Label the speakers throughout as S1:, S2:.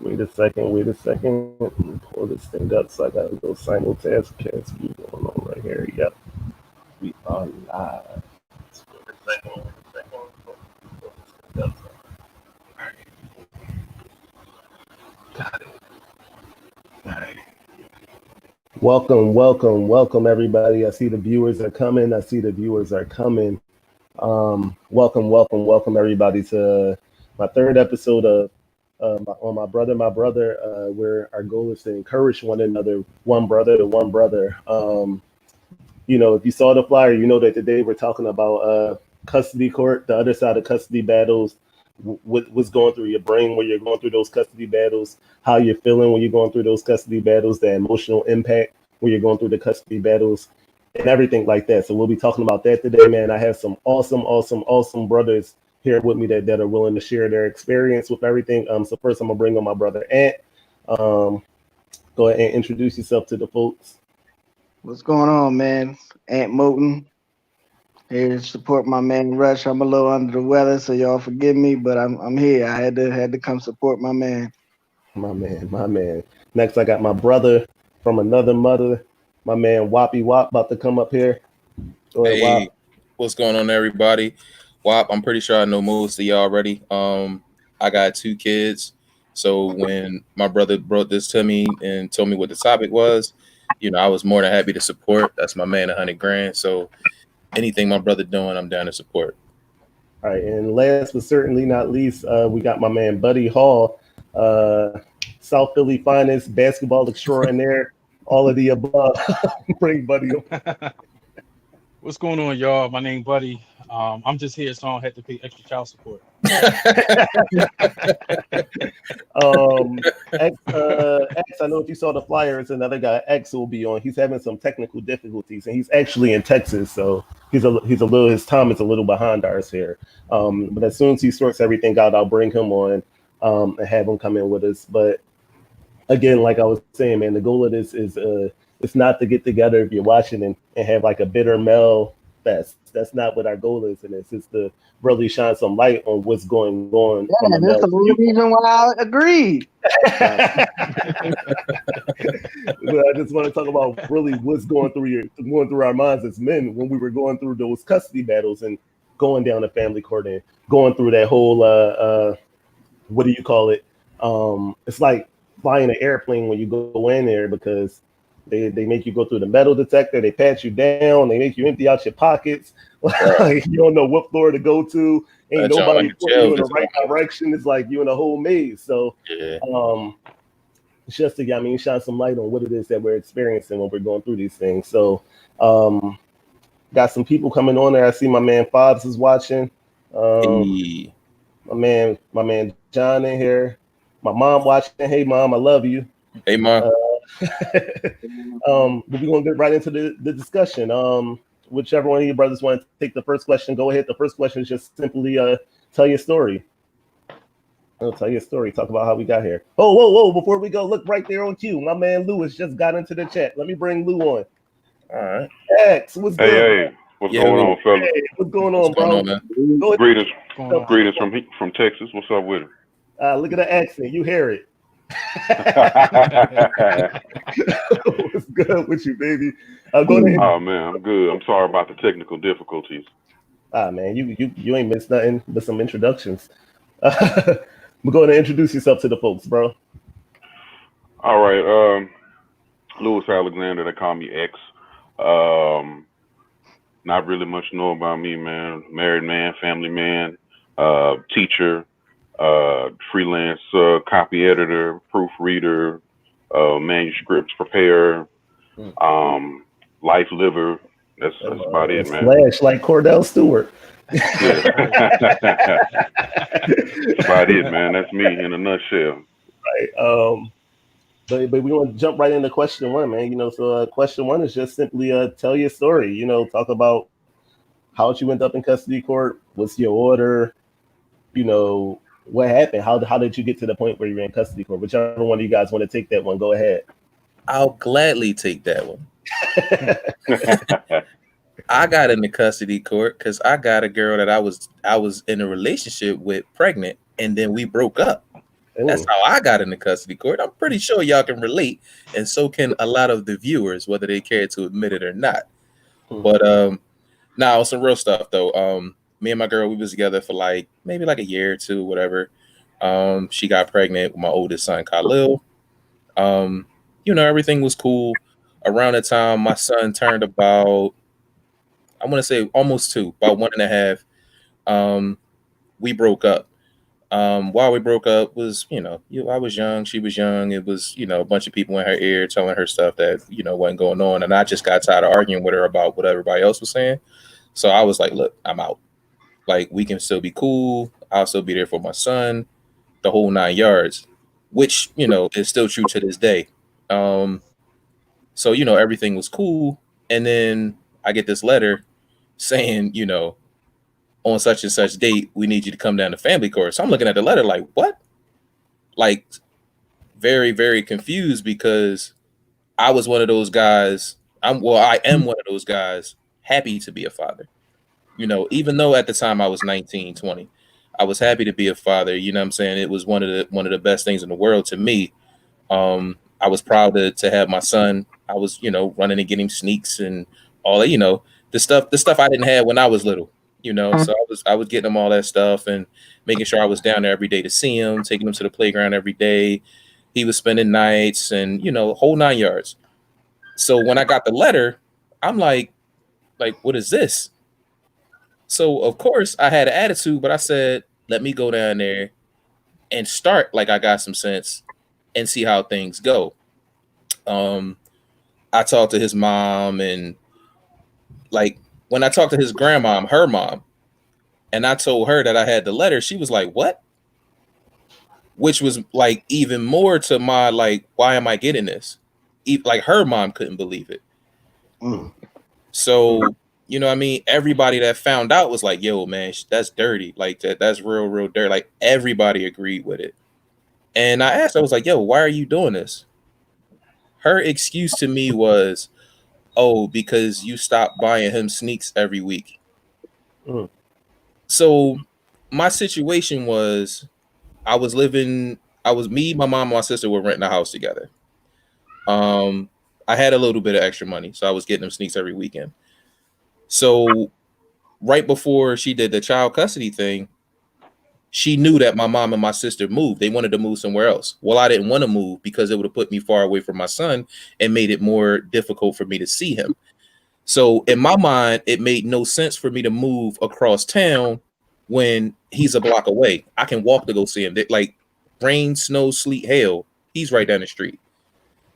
S1: Wait a second. Wait a second. Let me pull this thing up so I gotta go simultask. Can't see what's going on right here. Yep, we are live. Wait a second. Wait a second. Pull this thing up. Got it. All right. Welcome, welcome, welcome, everybody. I see the viewers are coming. I see the viewers are coming. Welcome, welcome, welcome, everybody, to my third episode of on my brother, where our goal is to encourage one another, one brother to one brother. If you saw the flyer, you know that today we're talking about custody court, the other side of custody battles, what's going through your brain when you're going through those custody battles, how you're feeling when you're going through those custody battles, the emotional impact when you're going through the custody battles, and everything like that. So we'll be talking about that today, man. I have some awesome brothers here with me that are willing to share their experience with everything. So first I'm gonna bring on my brother Ant. Go ahead and introduce yourself to the folks.
S2: What's going on, man? Ant Moten here to support my man Rush. I'm a little under the weather, so y'all forgive me, but I'm here. I had to come support my man.
S1: My man, my man. Next I got my brother from another mother, my man Whoppy Wop, about to come up here. Go ahead,
S3: Hey,
S1: Wop.
S3: what's going on, everybody? Wop, I'm pretty sure I know most of y'all already. I got 2 kids, so when my brother brought this to me and told me what the topic was, I was more than happy to support. That's my man, 100 grand. So anything my brother doing, I'm down to support.
S1: All right, and last but certainly not least, we got my man Buddy Hall, uh, South Philly finest, basketball extraordinaire, all of the above. Bring Buddy up.
S4: What's going on, y'all? My name Buddy. I'm just here so I don't have to pay extra child support.
S1: X, I know if you saw the flyer, it's another guy. X will be on. He's having some technical difficulties, and he's actually in Texas, so his time is a little behind ours here. But as soon as he sorts everything out, I'll bring him on and have him come in with us. But again, like I was saying, man, the goal of this is it's not to get together if you're watching and have like a bitter male fest. That's not what our goal is, and it's just to really shine some light on what's going on from
S2: Yeah,
S1: a
S2: that's
S1: male
S2: the
S1: view.
S2: reason why I agreed.
S1: But I just want to talk about really what's going through our minds as men when we were going through those custody battles and going down the family court and going through that whole what do you call it? It's like flying an airplane when you go in there because they make you go through the metal detector, they pat you down, they make you empty out your pockets. Like you don't know what floor to go to. Ain't
S3: That y'all like
S1: nobody
S3: a
S1: pointing
S3: jail
S1: you in the
S3: visit.
S1: right direction. It's like you in a whole maze. So
S3: Yeah.
S1: it's just to shine some light on what it is that we're experiencing when we're going through these things. So um, got some people coming on there. I see my man Fobbs is watching. Um,
S3: Hey,
S1: my man John in here. My mom watching. Hey mom, I love you.
S3: hey, ma.
S1: Uh, but we're gonna get right into the discussion. Whichever one of you brothers want to take the first question, go ahead. The first question is just simply tell your story. I'll tell you a story. Talk about how we got here. Oh, whoa! Before we go, look right there on cue. My man Lewis just got into the chat. Let me bring Lou on.
S3: All right.
S1: X, what's
S5: Hey,
S1: good?
S5: hey, what's
S3: Yeah,
S5: going
S3: Lou.
S5: on, fellas?
S1: Hey, what's going
S3: What's
S1: on,
S3: going
S1: bro?
S3: on, man?
S1: Go ahead.
S5: Greetings,
S4: What's going on?
S5: greetings from Texas. What's up with
S1: Look at the accent. You hear it.
S5: it?
S1: What's good with you, baby? Go ahead.
S5: Oh man, I'm good. I'm sorry about the technical difficulties.
S1: Man, you ain't missed nothing but some introductions. We're going to introduce yourself to the folks, bro.
S5: All right, Louis Alexander. They call me X. Um, Not really much to know about me, man. Married man, family man, teacher, freelance copy editor, proofreader, manuscripts preparer,
S1: Mm.
S5: um, life liver. That's about it, man.
S1: Slash like Cordell Stewart.
S5: Yeah, that's about it, man. That's me in a nutshell.
S1: Right. But we want to jump right into question one, man. So question one is just simply tell your story. Talk about how you end up in custody court. What's your order? What happened? How did you get to the point where you're in custody court? Whichever one of you guys want to take that one, go ahead.
S3: I'll gladly take that one. I got into custody court because I got a girl that I was in a relationship with pregnant, and then we broke up. That's how I got into custody court. I'm pretty sure y'all can relate, and so can a lot of the viewers, whether they care to admit it or not. But now some real stuff though. Me and my girl, we was together for like maybe like a year or two, whatever. She got pregnant with my oldest son, Khalil. Everything was cool. Around the time my son turned about, I want to say almost 2, about 1.5. We broke up. While we broke up was, I was young, she was young. It was, a bunch of people in her ear telling her stuff that, wasn't going on. And I just got tired of arguing with her about what everybody else was saying. So I was like, look, I'm out. Like, we can still be cool. I'll still be there for my son, the whole 9 yards, which, is still true to this day. So, everything was cool. And then I get this letter saying, on such and such date, we need you to come down to family court. So I'm looking at the letter like, what? Like, very, very confused, because I was one of those guys. I am one of those guys happy to be a father. Even though at the time I was 19, 20, I was happy to be a father. You know what I'm saying? It was one of the best things in the world to me. I was proud to have my son. I was, running and getting sneaks and all that, the stuff I didn't have when I was little. So I was getting him all that stuff and making sure I was down there every day to see him, taking him to the playground every day. He was spending nights and, whole 9 yards. So when I got the letter, I'm like, what is this? So of course I had an attitude, but I said, let me go down there and start like I got some sense and see how things go. I talked to his mom, and like, when I talked to his grandmom, her mom, and I told her that I had the letter, she was like, what? Which was like even more to my, like, why am I getting this? Like, her mom couldn't believe it. So, what I mean? Everybody that found out was like, yo, man, that's dirty. Like, that's real, real dirty. Like, everybody agreed with it. And I asked, I was like, yo, why are you doing this? Her excuse to me was, oh, because you stopped buying him sneaks every week. So my situation was, me, my mom, and my sister were renting a house together. I had a little bit of extra money, so I was getting them sneaks every weekend. So right before she did the child custody thing, she knew that my mom and my sister moved. They wanted to move somewhere else. Well, I didn't want to move because it would have put me far away from my son and made it more difficult for me to see him. So in my mind, it made no sense for me to move across town when he's a block away. I can walk to go see him. Like, rain, snow, sleet, hail, he's right down the street.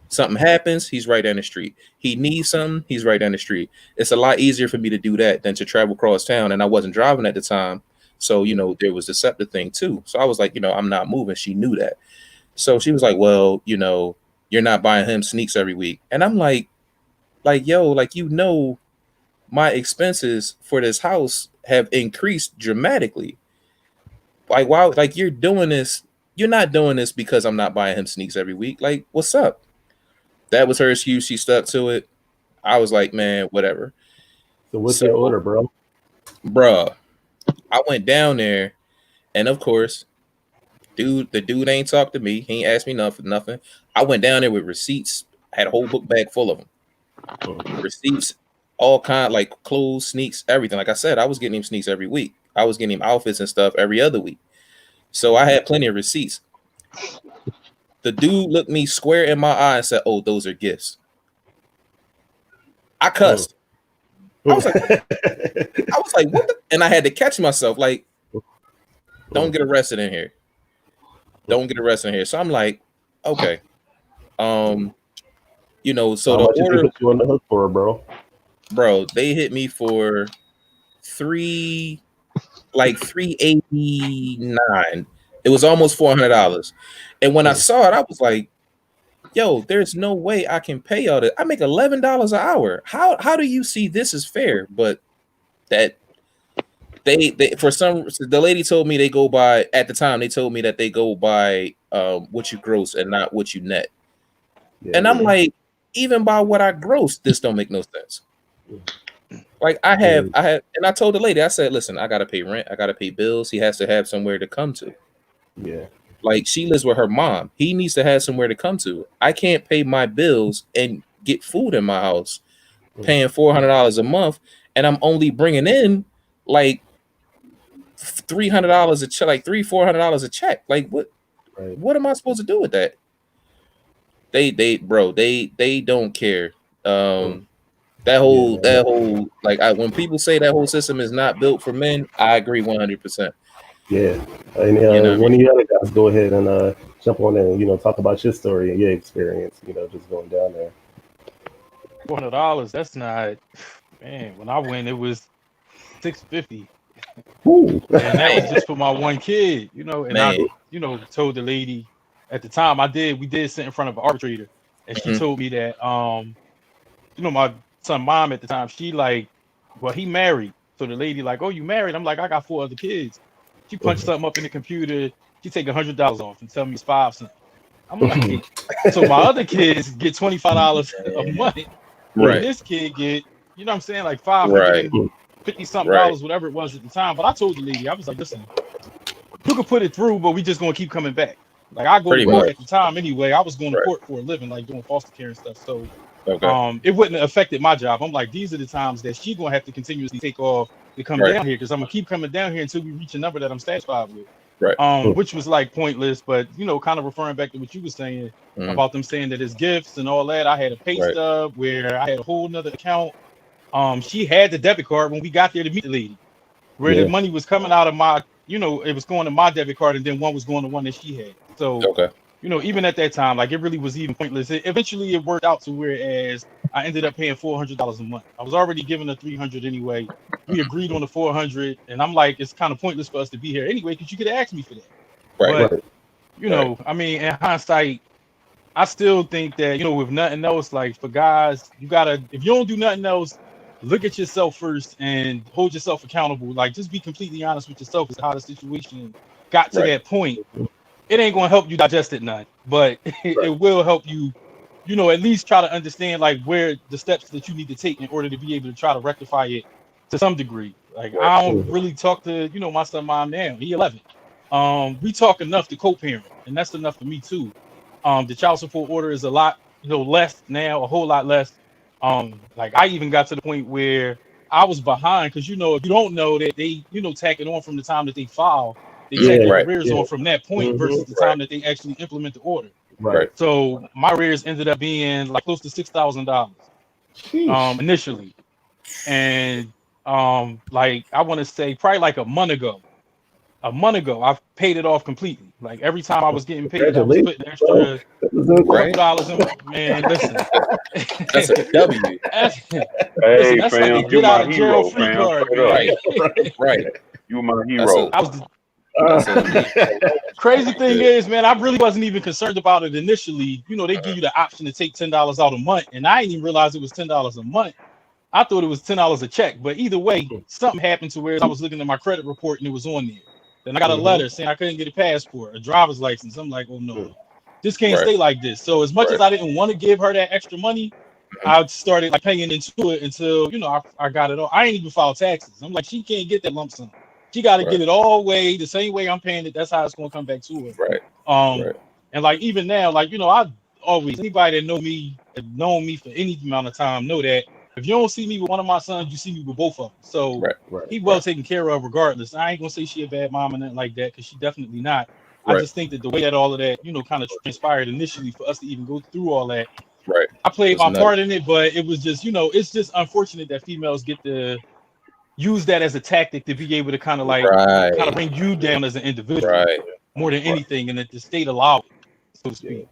S3: Something happens, he's right down the street. He needs something, he's right down the street. It's a lot easier for me to do that than to travel across town. And I wasn't driving at the time. So, there was the SEPTA thing too. So I was like, I'm not moving. She knew that. So she was like, well, you're not buying him sneaks every week. And I'm like, yo, like, my expenses for this house have increased dramatically. Like, wow, like, you're doing this. You're not doing this because I'm not buying him sneaks every week. Like, what's up? That was her excuse. She stuck to it. I was like, man, whatever.
S1: So what's your order, bro?
S3: Bruh, I went down there, and of course, the dude ain't talked to me. He ain't asked me nothing. I went down there with receipts. I had a whole book bag full of them. Receipts, all kind, like clothes, sneaks, everything. Like I said, I was getting him sneaks every week. I was getting him outfits and stuff every other week. So I had plenty of receipts. The dude looked me square in my eye and said, oh, those are gifts. I cussed. I was like, what the? And I had to catch myself, like, don't get arrested in here. Don't get arrested in here. So I'm like, okay. So the order,
S1: put you on the hook for, bro,
S3: they hit me for $389. It was almost $400. And when I saw it, I was like, yo, there's no way I can pay all that. I make $11 an hour. How do you see this as fair? But that they the lady told me they go by, at the time, they told me that they go by what you gross and not what you net. Yeah, and I'm like, even by what I gross, this don't make no sense. Like, I have, and I told the lady, I said, listen, I gotta pay rent, I gotta pay bills. He has to have somewhere to come to.
S1: Yeah.
S3: Like, she lives with her mom. He needs to have somewhere to come to. I can't pay my bills and get food in my house, paying $400 a month, and I'm only bringing in like $300 a check, like $400 a check. Like, what?
S1: Right.
S3: What am I supposed to do with that? They don't care. That whole like, when people say that whole system is not built for men, I agree 100%.
S1: Yeah. And
S3: You know what I
S1: one
S3: mean?
S1: of the other guys, go ahead and jump on in and talk about your story and your experience. Just going down there.
S4: $400. That's not, man. When I went, it was $650,
S1: Ooh.
S4: and that was just for my one kid. And
S3: Man.
S4: I told the lady at the time we did sit in front of an arbitrator, and she told me that my son mom at the time, she like, well, he married. So the lady like, oh, you married? I'm like, I got 4 other kids. She punched something up in the computer. She take $100 off and tell me it's 5 cents. I'm like, so my other kids get $25 a month.
S3: Right.
S4: And this kid get, what I'm saying, like $550 something dollars, whatever it was at the time. But I told the lady, I was like, listen, you can put it through, but we just gonna keep coming back. Like, I go to court at the time anyway. I was going to court for a living, like doing foster care and stuff. So it wouldn't have affected my job. I'm like, these are the times that she's gonna have to continuously take off to come down here, because I'm gonna keep coming down here until we reach a number that I'm satisfied with. Which was like pointless, but kind of referring back to what you were saying about them saying that it's gifts and all that. I had a pay stub where I had a whole nother account. She had the debit card when we got there to meet the lady, where the money was coming out of my, it was going to my debit card, and then one was going to one that she had. So even at that time, like, it really was even pointless. Eventually it worked out to whereas I ended up paying $400 a month. I was already given a $300 anyway. We agreed on the $400, and I'm like, it's kind of pointless for us to be here anyway, because you could have asked me for that. But I mean, in hindsight, I still think that, with nothing else, like, for guys, you gotta, if you don't do nothing else, look at yourself first and hold yourself accountable. Like, just be completely honest with yourself as to how the situation got to that point. It ain't gonna help you digest it none, but it will help you, at least try to understand, like, where the steps that you need to take in order to be able to try to rectify it to some degree. Like, I don't really talk to, my son mom now. He 11. We talk enough to co-parent, and that's enough for me too. The child support order is a lot, less now, a whole lot less. Like, I even got to the point where I was behind, because if you don't know that they, tack it on from the time that they file. They take the arrears on from that point versus the time that they actually implement the order. So my arrears ended up being like close to $6,000 initially, and like, I want to say probably like a month ago, I paid it off completely. Like, every time I was getting paid, I was putting extra $100 in. Man, listen,
S3: that's a W.
S4: That's
S5: Hey,
S4: like
S5: fam,
S4: a
S5: you're
S4: get out
S5: my
S4: of jail
S5: hero,
S4: free
S5: fam.
S4: card,
S5: Right. You my hero.
S4: Crazy thing is, man, I really wasn't even concerned about it initially. They give you the option to take $10 out a month, and I didn't even realize it was $10 a month. I thought it was $10 a check, but either way, something happened to where I was looking at my credit report and it was on there. Then I got a letter saying I couldn't get a passport, a driver's license. I'm like, oh no, this can't stay like this. So as much as I didn't want to give her that extra money, I started like paying into it until I got it all. I ain't even filed taxes. I'm like, she can't get that lump sum. She got to get it all way the same way I'm paying it. That's how it's gonna come back to her. And like, even now, like, I always, anybody that known me for any amount of time know that if you don't see me with one of my sons, you see me with both of them. So he well taken care of regardless. I ain't gonna say she a bad mom and nothing like that, because she definitely not. I just think that the way that all of that, kind of transpired initially for us to even go through all that. I played my part in it, but it was just, it's just unfortunate that females get to use that as a tactic to be able to kind of like kind of bring you down as an individual more than anything, and that the state allow it, so to speak.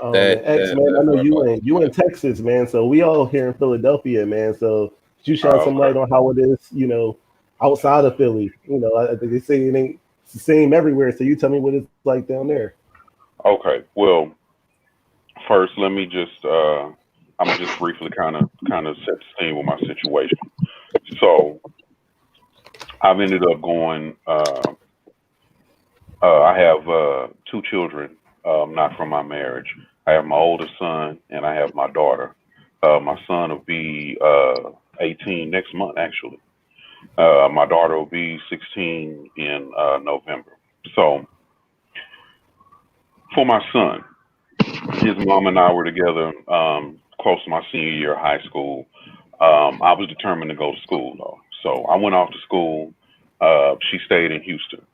S1: Man, X, man, I know you in Texas, man. So we all here in Philadelphia, man. So you shed some light on how it is, outside of Philly. I think they say it ain't the same everywhere. So you tell me what it's like down there.
S5: Okay. Well, first, let me just I'm just briefly kind of set the scene with my situation. So I've ended up going. I have 2 children, not from my marriage. I have my oldest son and I have my daughter. My son will be 18 next month, actually. My daughter will be 16 in November. So for my son, his mom and I were together close to my senior year of high school. I was determined to go to school though, so I went off to school. She stayed in Houston.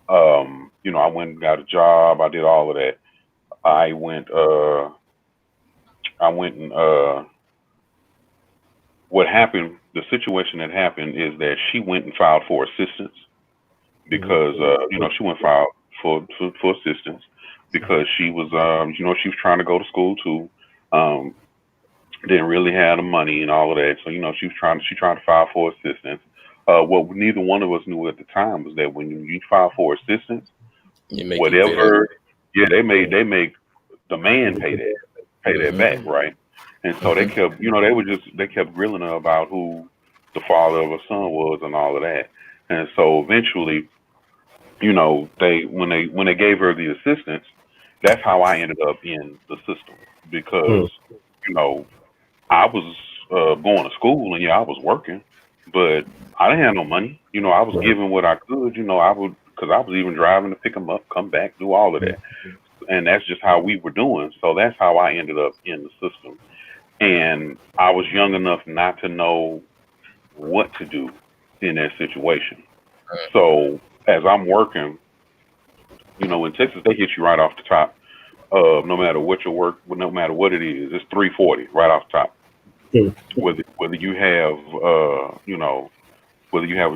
S5: I went and got a job. I did all of that. I went. I went and what happened? The situation that happened is that she went and filed for assistance because she went and filed for assistance because she was she was trying to go to school too. Didn't really have the money and all of that, so she tried to file for assistance. What neither one of us knew at the time was that when you file for assistance, whatever, they make the man pay that back, right? And so they kept, they kept grilling her about who the father of her son was and all of that. And so eventually, when they gave her the assistance, that's how I ended up in the system because, I was going to school and I was working, but I didn't have no money. I was giving what I could. Because I was even driving to pick them up, come back, do all of that, and that's just how we were doing. So that's how I ended up in the system. And I was young enough not to know what to do in that situation. So as I'm working, in Texas they hit you right off the top. No matter what your work, no matter what it is, it's 340 right off the top. Whether you have whether you have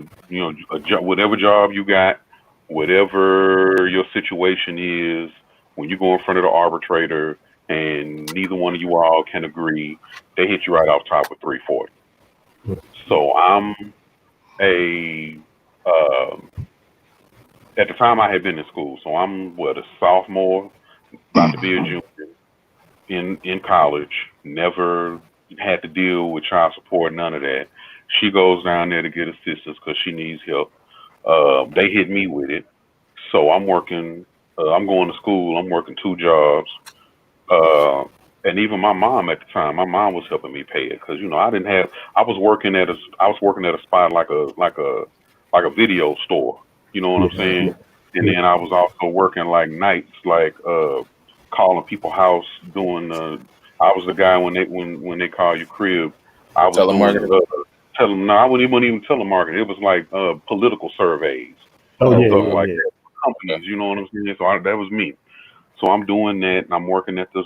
S5: a job, whatever job you got, whatever your situation is, when you go in front of the arbitrator and neither one of you all can agree, they hit you right off top with 340. So I'm at the time I had been in school, so I'm a sophomore, about to be a junior in college, never had to deal with child support, none of that. She goes down there to get assistance because she needs help. They hit me with it. So I'm working, I'm going to school, I'm working 2 jobs. And even my mom at the time, my mom was helping me pay it because I was working at a spot like a video store. You know what I'm saying? And then I was also working like nights, like calling people house, doing. I was the guy when they call you crib. I was
S3: telemarketing.
S5: No, I wouldn't even telemarketing. It was like political surveys.
S1: That.
S5: Companies, you know what I'm saying? So that was me. So I'm doing that, and I'm working at this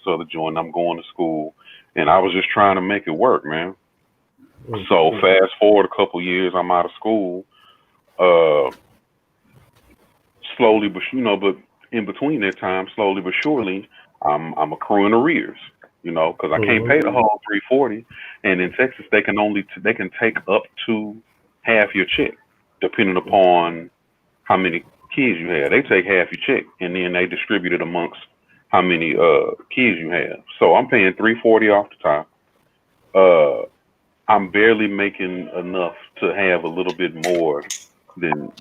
S5: other joint. I'm going to school, and I was just trying to make it work, man. So fast forward a couple years, I'm out of school. Slowly, but in between that time, slowly but surely, I'm accruing arrears. Because I can't pay the whole 340, and in Texas they can take up to half your check, depending upon how many kids you have. They take half your check, and then they distribute it amongst how many kids you have. So I'm paying 340 off the top. I'm barely making enough to have a little bit more than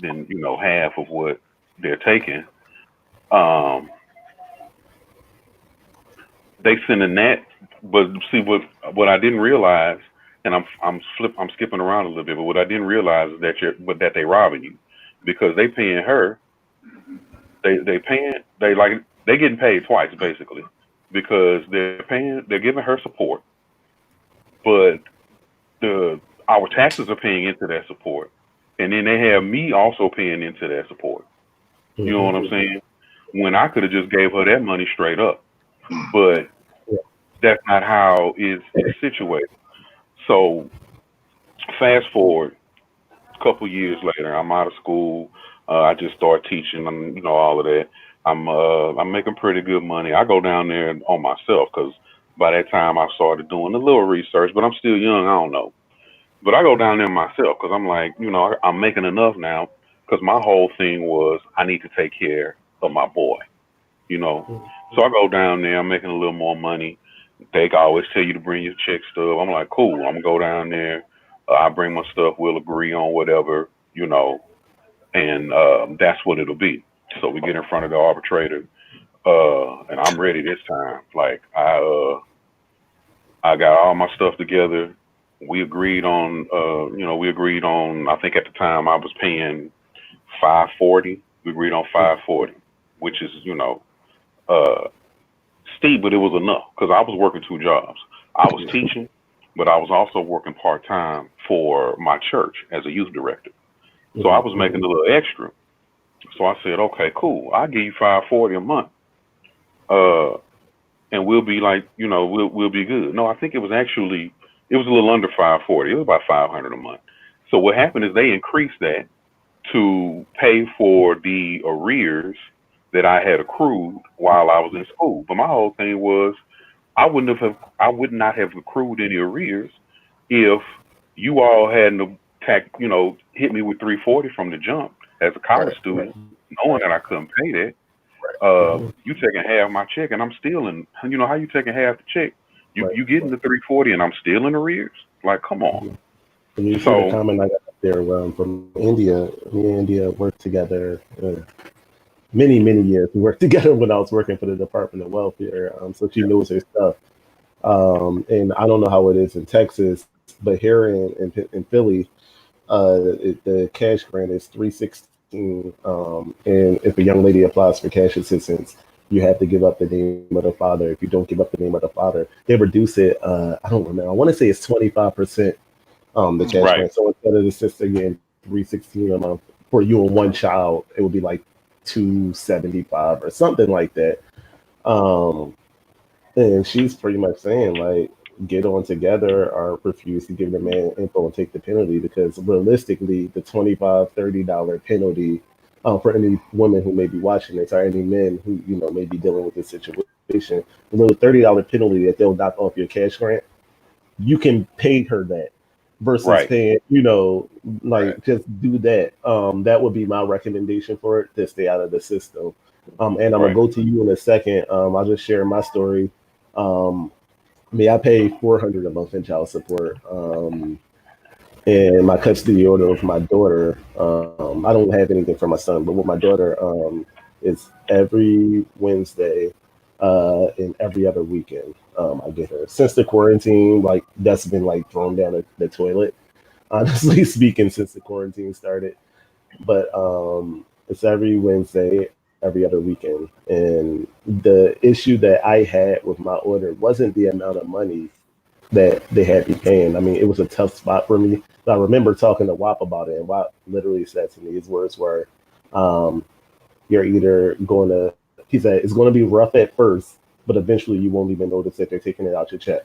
S5: half of what they're taking. They sending that, but see what I didn't realize, and I'm skipping around a little bit, but what I didn't realize is that they robbing you, because they paying her, they getting paid twice basically, because they're giving her support, but our taxes are paying into that support, and then they have me also paying into that support. You know what I'm saying? When I could have just gave her that money straight up. But that's not how it's situated. So fast forward a couple years later, I'm out of school. I just start teaching, all of that. I'm making pretty good money. I go down there on myself because by that time I started doing a little research, but I'm still young. I don't know. But I go down there myself because I'm like, I'm making enough now, because my whole thing was I need to take care of my boy. So I go down there, I'm making a little more money. They always tell you to bring your check stuff. I'm like, cool, I'm gonna go down there. I bring my stuff, we'll agree on whatever, and that's what it'll be. So we get in front of the arbitrator, and I'm ready this time. Like I got all my stuff together. We agreed on, I think at the time I was paying $540. We agreed on $540, which is, steep, but it was enough because I was working 2 jobs. I was teaching, but I was also working part-time for my church as a youth director. So I was making a little extra. So I said, okay, cool. I'll give you $540 a month. And we'll be like, we'll be good. No, I think it was a little under $540. It was about $500 a month. So what happened is they increased that to pay for the arrears that I had accrued while I was in school. But my whole thing was I would not have accrued any arrears if you all hadn't hit me with $340 from the jump as a college student, knowing that I couldn't pay that. You taking half my check and I'm still in, how you taking half the check? You getting the $340 and I'm still in arrears? Like, come on.
S1: And you see the comment I got there from India. Me and India worked together many years. We worked together when I was working for the Department of Welfare. So she knows her stuff. And I don't know how it is in Texas, but here in Philly, the cash grant is $316. And if a young lady applies for cash assistance, you have to give up the name of the father. If you don't give up the name of the father, they reduce it. I don't remember. I want to say it's 25%. The cash grant. So instead of the sister getting $316 a month for you and one child, it would be like $275 or something like that. And she's pretty much saying like, get on together or refuse to give the man info and take the penalty, because realistically, the $25-$30 penalty for any women who may be watching this or any men who may be dealing with this situation, the little $30 penalty that they'll knock off your cash grant, you can pay her that. Versus paying, just do that. That would be my recommendation for it, to stay out of the system. And I'm gonna go to you in a second. I'll just share my story. I pay $400 a month in child support. And my custody order of my daughter. I don't have anything for my son, but with my daughter, it's every Wednesday and every other weekend. I get her. Since the quarantine, that's been thrown down the toilet, honestly speaking, since the quarantine started. But it's every Wednesday, every other weekend. And the issue that I had with my order wasn't the amount of money that they had me paying. I mean, it was a tough spot for me. I remember talking to WAP about it, and WAP literally said to me, his words were, you're either going to, he said, it's going to be rough at first, but eventually you won't even notice that they're taking it out your check.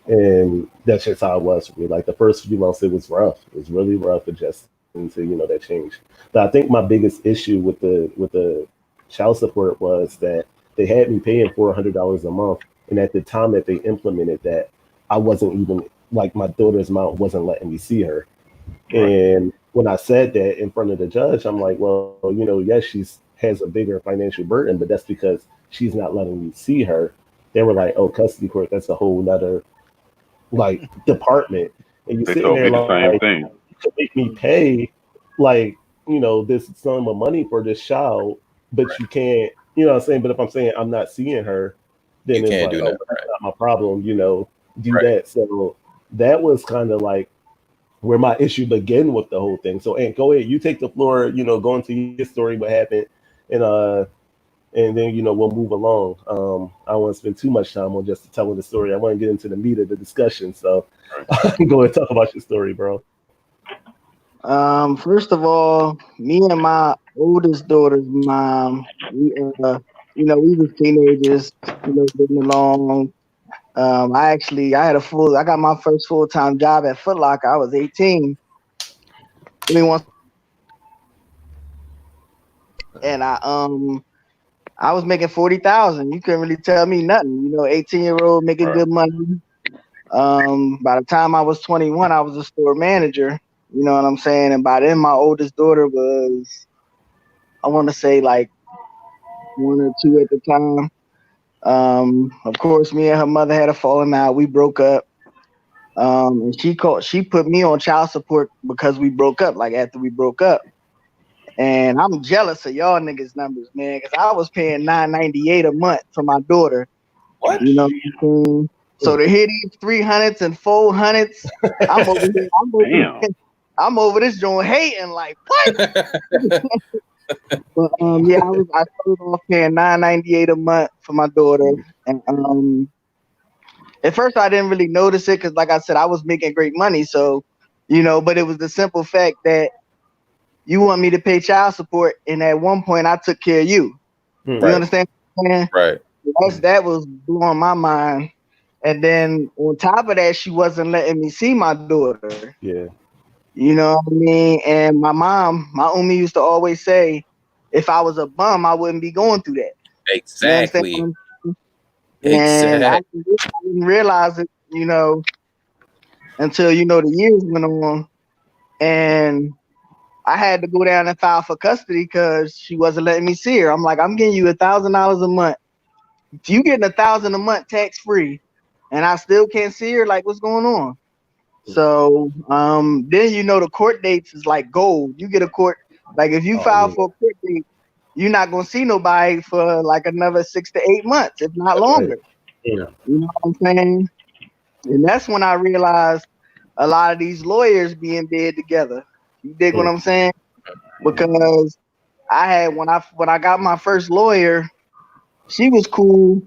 S1: And that's just how it was for me. The first few months, it was rough. It was really rough adjusting to, that change. But I think my biggest issue with the child support was that they had me paying $400 a month. And at the time that they implemented that, I wasn't even, my daughter's mom wasn't letting me see her. And when I said that in front of the judge, I'm like, well, yes, she has a bigger financial burden, but that's because she's not letting me see her. They were like, oh, custody court, that's a whole nother department. And you sitting there
S5: the same thing.
S1: To make me pay this sum of money for this child, but you can't, you know what I'm saying? But if I'm saying I'm not seeing her, then it's that's not my problem, do that. So that was kind of where my issue began with the whole thing. So, Ant, go ahead. You take the floor, go into your story, what happened, and then, we'll move along. I don't want to spend too much time on just telling the story. I want to get into the meat of the discussion. So go ahead, talk about your story, bro.
S2: First of all, me and my oldest daughter's mom, we were teenagers, getting along. I got my first full-time job at Foot Locker. I was 18. And I was making $40,000. You couldn't really tell me nothing. 18-year-old making good money. By the time I was 21, I was a store manager. You know what I'm saying? And by then, my oldest daughter was, I want to say 1 or 2 at the time. Of course, me and her mother had a falling out. We broke up. And she put me on child support because we broke up, after we broke up. And I'm jealous of y'all niggas numbers, man, because I was paying $998 a month for my daughter.
S3: What?
S2: You know what I'm saying? So to hit these 300s and 400s, I'm over here. I'm over this joint hating, what? But yeah, I started off paying $9.98 a month for my daughter, and at first I didn't really notice it because, like I said, I was making great money. So, but it was the simple fact that you want me to pay child support, and at one point I took care of you. You
S3: Right.
S2: understand what I'm saying?
S3: Right.
S2: That was blowing my mind. And then on top of that, she wasn't letting me see my daughter.
S1: Yeah.
S2: You know what I mean? And my mom, my Umi used to always say, if I was a bum, I wouldn't be going through that.
S3: Exactly.
S2: You understand? And I didn't realize it, until, the years went on. And I had to go down and file for custody because she wasn't letting me see her. I'm like, I'm getting you $1,000 a month. You getting $1,000 a month tax free, and I still can't see her. Like, what's going on? So then the court dates is like gold. You get a court, like if you file for a court date, you're not gonna see nobody for like another 6 to 8 months, if not longer.
S1: Yeah.
S2: You know what I'm saying? And that's when I realized a lot of these lawyers be in bed together. You dig what I'm saying? Because I had when I got my first lawyer, she was cool,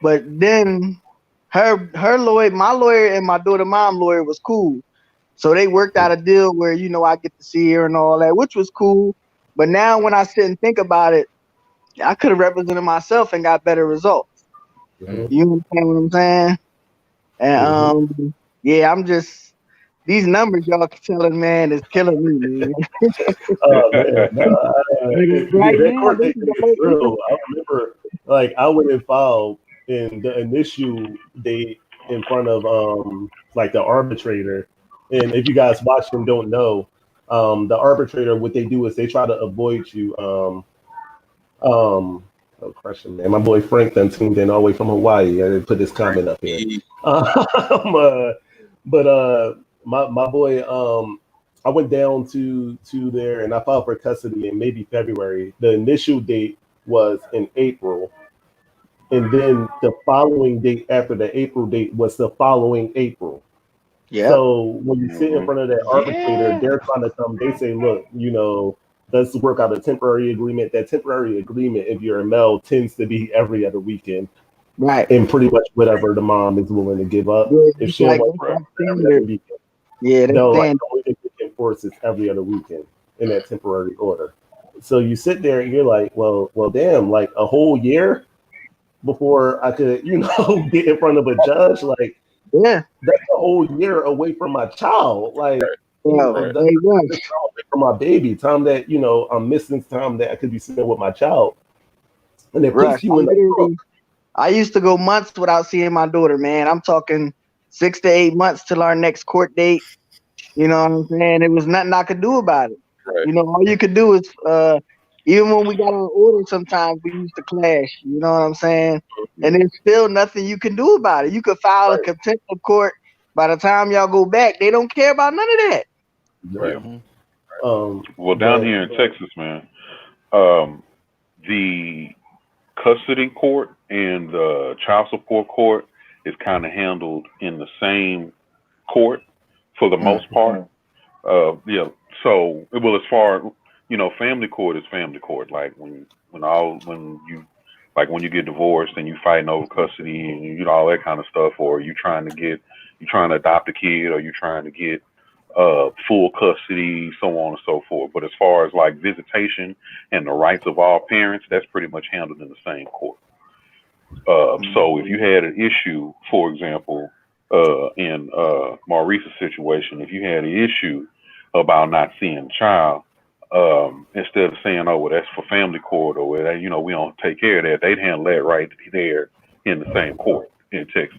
S2: but then her lawyer, my lawyer, and my daughter mom lawyer was cool. So they worked out a deal where, I get to see her and all that, which was cool. But now when I sit and think about it, I could have represented myself and got better results.
S1: Mhm.
S2: You understand what I'm saying? And yeah, I'm just, these numbers y'all telling, man, is killing me, man.
S1: Oh man, no,
S2: Right
S1: that
S2: now,
S1: court
S2: this
S1: date
S2: is
S1: thing is real. I remember, like, I went and filed in the initial date in front of like the arbitrator. And if you guys watch and don't know, the arbitrator, what they do is they try to avoid you. Oh, question, man. My boy Frank done tuned in all the way from Hawaii. I didn't put this comment up here. But my boy, I went down to there and I filed for custody in maybe February. The initial date was in April, and then the following date after the April date was the following April.
S2: Yeah.
S1: So when you sit in front of that arbitrator, they're trying to come. They say, look, let's work out a temporary agreement. That temporary agreement, if you're a male, tends to be every other weekend.
S2: Right.
S1: And pretty much whatever the mom is willing to give up.
S2: Yeah,
S1: If she don't want every other weekend, no, like the only thing we can enforce is every other weekend in that temporary order. So you sit there and you're like, well, damn, like a whole year before I could, get in front of a judge, like,
S2: yeah,
S1: that's a whole year away from my child, like,
S2: away
S1: from my baby, time that I'm missing time that I could be sitting with my child, and it puts you in the.
S2: I used to go months without seeing my daughter, man. I'm talking 6 to 8 months till our next court date. You know what I'm saying? It was nothing I could do about it.
S3: Right.
S2: All you could do is, even when we got on order, sometimes we used to clash. You know what I'm saying? And there's still nothing you can do about it. You could file a contempt of court. By the time y'all go back, they don't care about none of that.
S3: Right.
S5: Well, down here in Texas, man, the custody court and the child support court is kind of handled in the same court for the most part. Yeah. So, well, as far family court is family court. Like when you get divorced and you fighting over custody and all that kind of stuff, or you trying to adopt a kid, or you trying to get full custody, so on and so forth. But as far as like visitation and the rights of all parents, that's pretty much handled in the same court. So if you had an issue, for example, in Maurice's situation, if you had an issue about not seeing the child, instead of saying, oh, well, that's for family court, or that, we don't take care of that, they'd handle that right there in the same court in Texas.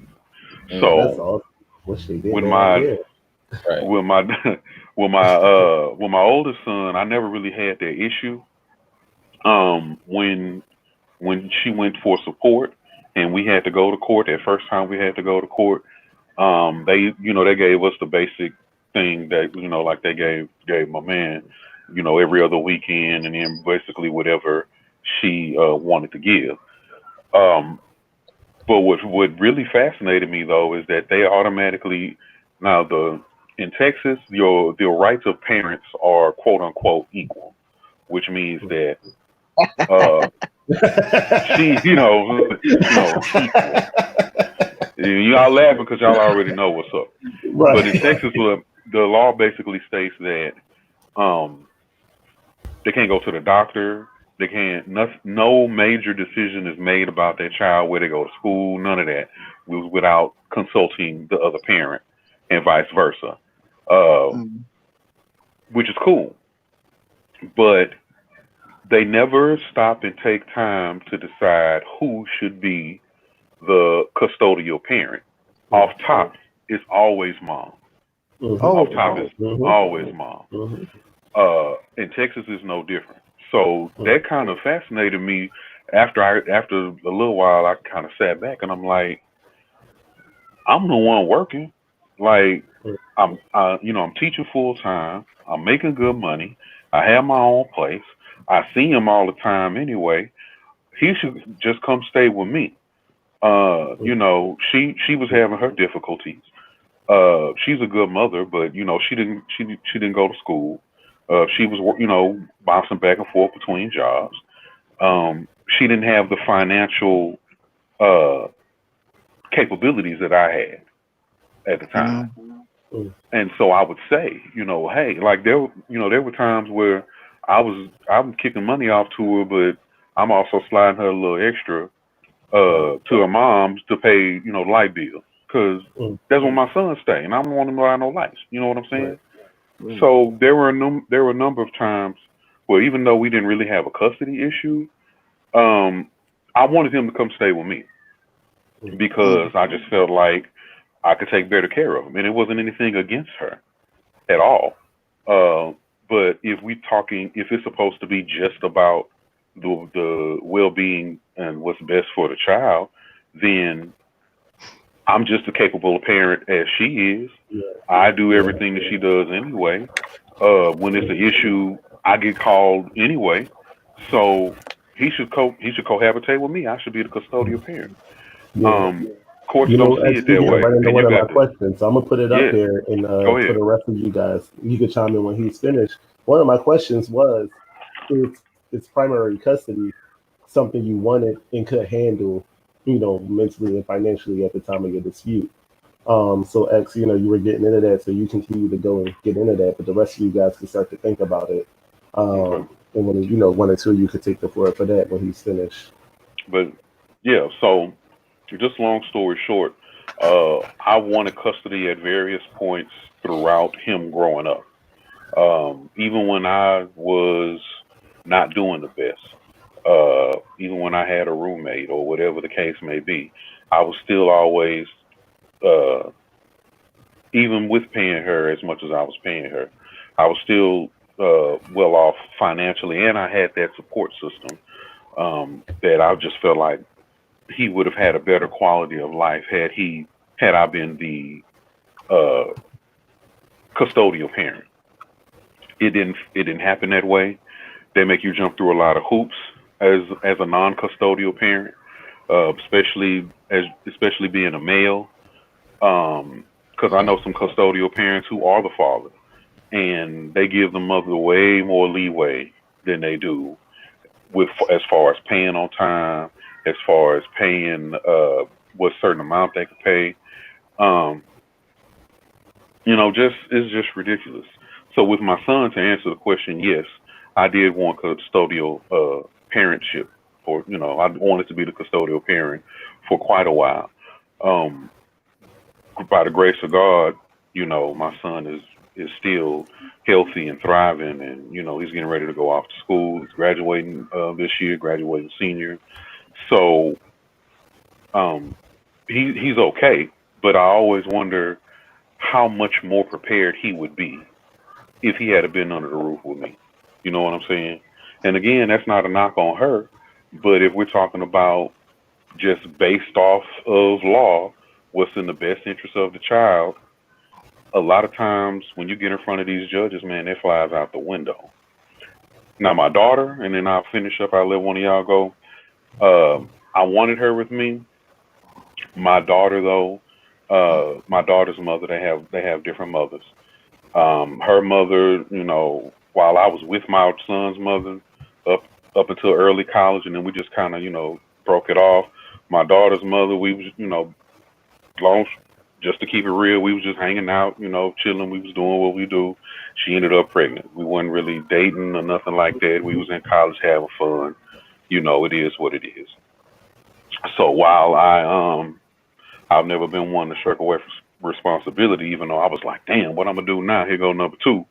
S5: So
S1: that's awesome. Wish they did
S5: with
S1: that
S5: with my oldest son, I never really had that issue. When she went for support and we had to go to court, that first time we had to go to court, they gave us the basic thing that, like they gave my man, every other weekend, and then basically whatever she wanted to give. But what really fascinated me though is that they automatically in Texas, the rights of parents are quote unquote equal. which means that she, y'all laughing because y'all already know what's up.
S1: Right.
S5: But in Texas, the law basically states that they can't go to the doctor. They can't. No major decision is made about their child, where they go to school. None of that without consulting the other parent, and vice versa, which is cool. But they never stop and take time to decide who should be the custodial parent. Off top, it's always mom. Off top, it's always mom. And Texas is no different. So that kind of fascinated me. After a little while, I kind of sat back and I'm like, I'm the one working. Like, I'm teaching full time. I'm making good money. I have my own place. I see him all the time anyway. He should just come stay with me. She was having her difficulties. She's a good mother, but she didn't go to school. She was bouncing back and forth between jobs. She didn't have the financial capabilities that I had at the time. And so I would say, hey, like there were times where I'm kicking money off to her, but I'm also sliding her a little extra to her mom's to pay, light bill, because that's where my son stay, and I don't want him to buy no lights. You know what I'm saying? Right. So there were a number of times where, even though we didn't really have a custody issue, I wanted him to come stay with me because I just felt like I could take better care of him, and it wasn't anything against her at all. But if it's supposed to be just about the well-being and what's best for the child, then I'm just as capable a parent as she is. Yeah. I do everything that she does anyway. When it's an issue, I get called anyway. So he should cohabitate with me. I should be the custodial parent. Courts don't see it that way.
S1: Right into one of my questions, so I'm gonna put it up there, and for the rest of you guys, you can chime in when he's finished. One of my questions was, is primary custody something you wanted and could handle, mentally and financially at the time of your dispute? So X, you were getting into that, so you continue to go and get into that, but the rest of you guys can start to think about it. And when one or two, you could take the floor for that when he's finished.
S5: But yeah, so just long story short, I wanted custody at various points throughout him growing up. Even when I was not doing the best, even when I had a roommate or whatever the case may be, I was still always, even with paying her as much as I was paying her, I was still well off financially, and I had that support system that I just felt like he would have had a better quality of life had I been the custodial parent. It didn't happen that way. They make you jump through a lot of hoops as a non-custodial parent, especially being a male. Because I know some custodial parents who are the father, and they give the mother way more leeway than they do as far as paying on time, as far as paying what certain amount they could pay. It's just ridiculous. So with my son, to answer the question, yes, I did want custodial parentship, or I wanted to be the custodial parent for quite a while. By the grace of God, my son is still healthy and thriving, and he's getting ready to go off to school. He's graduating this year, graduating senior. So he's okay, but I always wonder how much more prepared he would be if he had been under the roof with me. You know what I'm saying? And again, that's not a knock on her, but if we're talking about just based off of law, what's in the best interest of the child, a lot of times when you get in front of these judges, man, that flies out the window. Now, my daughter, and then I'll finish up, I'll let one of y'all go. I wanted her with me. My daughter, though, my daughter's mother, they have different mothers. Her mother, while I was with my son's mother up until early college, and then we just kind of, broke it off. My daughter's mother, we was, long, just to keep it real, we was just hanging out, chilling. We was doing what we do. She ended up pregnant. We wasn't really dating or nothing like that. We was in college having fun. It is what it is. So while I've never been one to shirk away from responsibility, even though I was like, damn, what I'm gonna do now? Here go number two.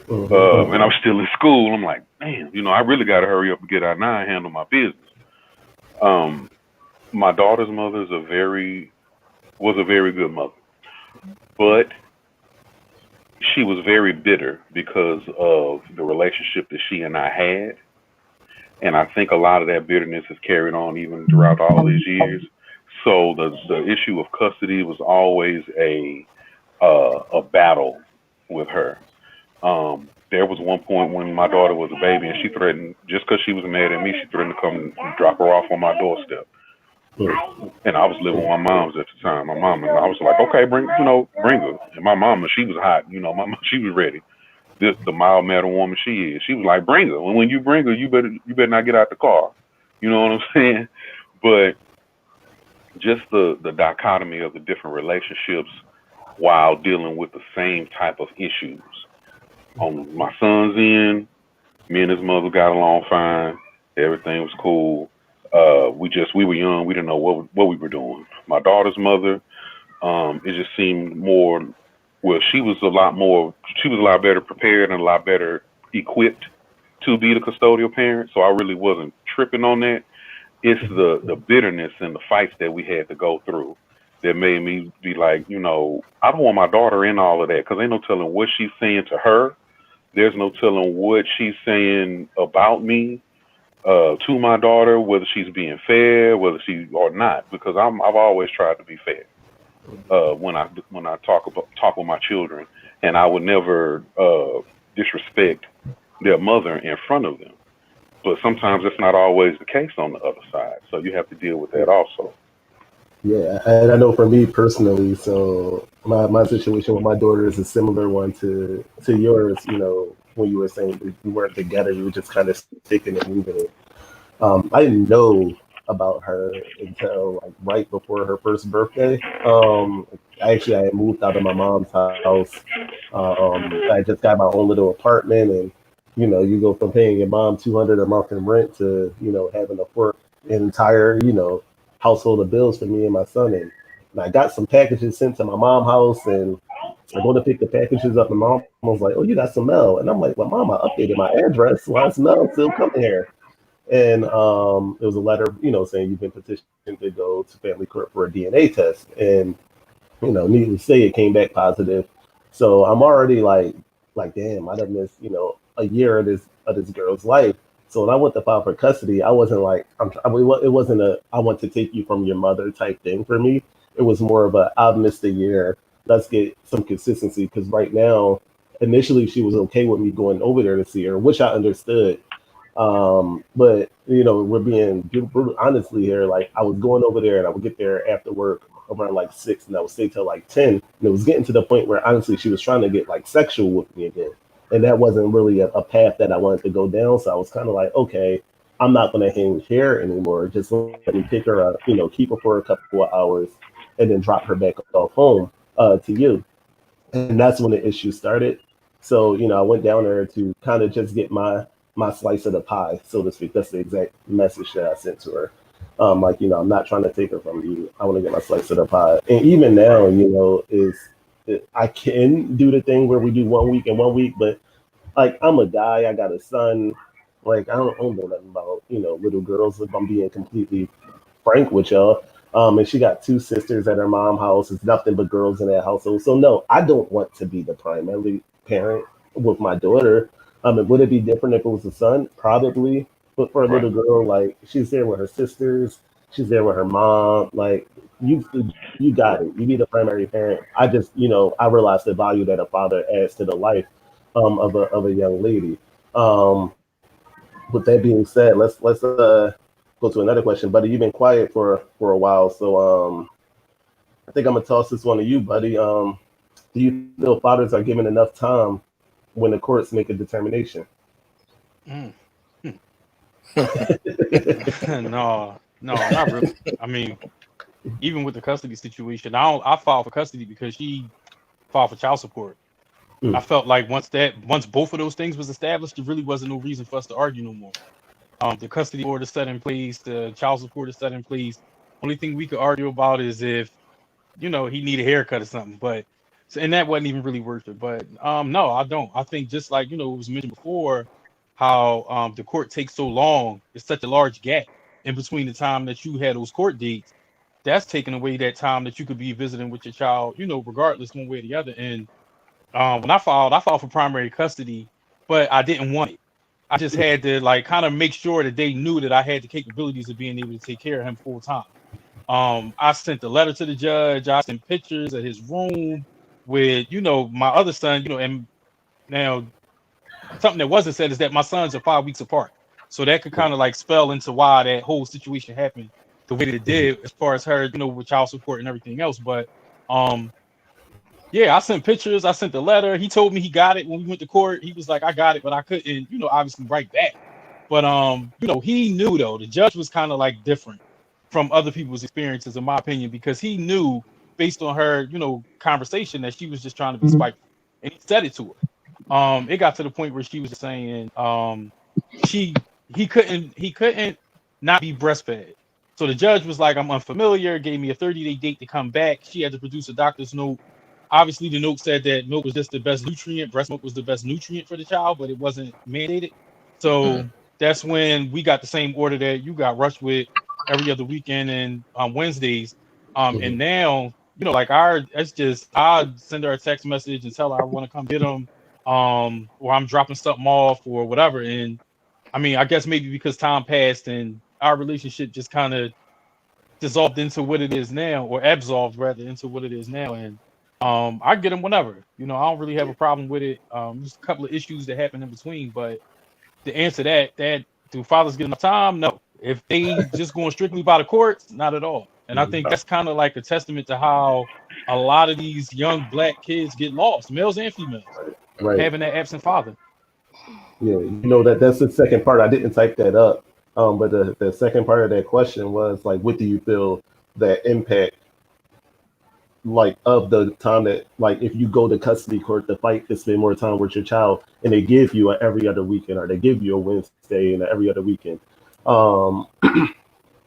S5: And I'm still in school. I'm like, damn, I really got to hurry up and get out now and handle my business. My daughter's mother was a very good mother, but she was very bitter because of the relationship that she and I had. And I think a lot of that bitterness has carried on even throughout all these years. So the issue of custody was always a battle with her. There was one point when my daughter was a baby, and she threatened, just because she was mad at me, she threatened to come and drop her off on my doorstep. And I was living with my mom's at the time. My mom, and I was like, okay, bring her. And my mama, she was hot. My mama, she was ready. The mild mannered woman she is. She was like, bring her. And when you bring her, you better not get out the car. You know what I'm saying? But just the dichotomy of the different relationships while dealing with the same type of issues. On my son's end, me and his mother got along fine. Everything was cool. We were young. We didn't know what we were doing. My daughter's mother, it just seemed more. Well, she was a lot better prepared and a lot better equipped to be the custodial parent. So I really wasn't tripping on that. It's the bitterness and the fights that we had to go through that made me be like, I don't want my daughter in all of that, because ain't no telling what she's saying to her. There's no telling what she's saying about me to my daughter, whether she's being fair, whether she or not, because I've always tried to be fair when I talk with my children, and I would never disrespect their mother in front of them. But sometimes it's not always the case on the other side, so you have to deal with that also.
S1: Yeah, and I know for me personally, so my situation with my daughter is a similar one to yours. When you were saying you weren't together, you were just kind of sticking and moving it. I didn't know about her until like right before her first birthday. I had moved out of my mom's house. I just got my own little apartment, and you go from paying your mom $200 a month in rent to having to afford an entire household of bills for me and my son. And I got some packages sent to my mom's house, and I go to pick the packages up, and mom was like, "Oh, you got some mail," and I'm like, "Well, mom, I updated my address. Why is mail still coming here?" And it was a letter, saying you've been petitioned to go to family court for a DNA test. And, needless to say, it came back positive. So I'm already like, damn, I done missed, a year of this girl's life. So when I went to file for custody, I wasn't like, it wasn't a, I want to take you from your mother type thing for me. It was more of a, I've missed a year. Let's get some consistency. Because right now, initially she was okay with me going over there to see her, which I understood. But we're being brutal honestly here. Like, I was going over there, and I would get there after work around like 6, and I would stay till like 10. And it was getting to the point where honestly she was trying to get like sexual with me again. And that wasn't really a path that I wanted to go down. So I was kind of like, okay, I'm not going to hang here anymore. Just let me pick her up, keep her for a couple of hours, and then drop her back off home to you. And that's when the issue started. So, I went down there to kind of just get my slice of the pie, so to speak. That's the exact message that I sent to her. I'm not trying to take her from you. I want to get my slice of the pie. And even now, I can do the thing where we do 1 week and 1 week, but like, I'm a guy, I got a son. Like, I don't know nothing about, little girls, if I'm being completely frank with y'all. And she got 2 sisters at her mom's house. It's nothing but girls in that household. So no, I don't want to be the primary parent with my daughter. Would it be different if it was a son? Probably. But for a little girl, like, she's there with her sisters, she's there with her mom. Like, you got it. You be the primary parent. I just, I realized the value that a father adds to the life of a young lady. With that being said, let's go to another question. Buddy, you've been quiet for a while, so I think I'm gonna toss this one to you, buddy. Do you feel fathers are given enough time when the courts make a determination.
S4: No, not really. I mean, even with the custody situation, I filed for custody because she filed for child support.
S1: Mm.
S4: I felt like once both of those things was established, there really wasn't no reason for us to argue no more. The custody order set in place, the child support is set in place. Only thing we could argue about is if, he need a haircut or something. But and that wasn't even really worth it. But no, I don't. I think just like it was mentioned before, how the court takes so long, it's such a large gap in between the time that you had those court dates. That's taking away that time that you could be visiting with your child, regardless one way or the other. And when I filed for primary custody, but I didn't want it. I just had to kind of make sure that they knew that I had the capabilities of being able to take care of him full time. I sent a letter to the judge. I sent pictures of his room with, my other son, and now something that wasn't said is that my sons are 5 weeks apart. So that could kind of spell into why that whole situation happened the way that it did, as far as her, with child support and everything else. But yeah, I sent pictures. I sent the letter. He told me he got it when we went to court. He was like, I got it, but I couldn't, obviously write back. But he knew though. The judge was kind of different from other people's experiences, in my opinion, because he knew based on her, conversation that she was just trying to be spiteful, and he said it to her. It got to the point where she was just saying, he couldn't not be breastfed. So the judge was like, I'm unfamiliar. Gave me a 30-day date to come back. She had to produce a doctor's note. Obviously, the note said that milk was just the best nutrient. Breast milk was the best nutrient for the child, but it wasn't mandated. So that's when we got the same order that you got, rushed with every other weekend and on Wednesdays. And now, it's just, I send her a text message and tell her I want to come get them, or I'm dropping something off or whatever. And I mean, I guess maybe because time passed and our relationship just kind of dissolved into what it is now, or absolved rather into what it is now. And I get them whenever, I don't really have a problem with it. There's a couple of issues that happen in between, but to answer that do fathers get enough time? No. If they just going strictly by the courts, not at all. And I think that's kind of like a testament to how a lot of these young black kids get lost, males and females, having that absent father.
S1: Yeah, that's the second part. I didn't type that up, but the second part of that question was what do you feel that impact of the time that if you go to custody court to fight to spend more time with your child, and they give you every other weekend, or they give you a Wednesday and every other weekend,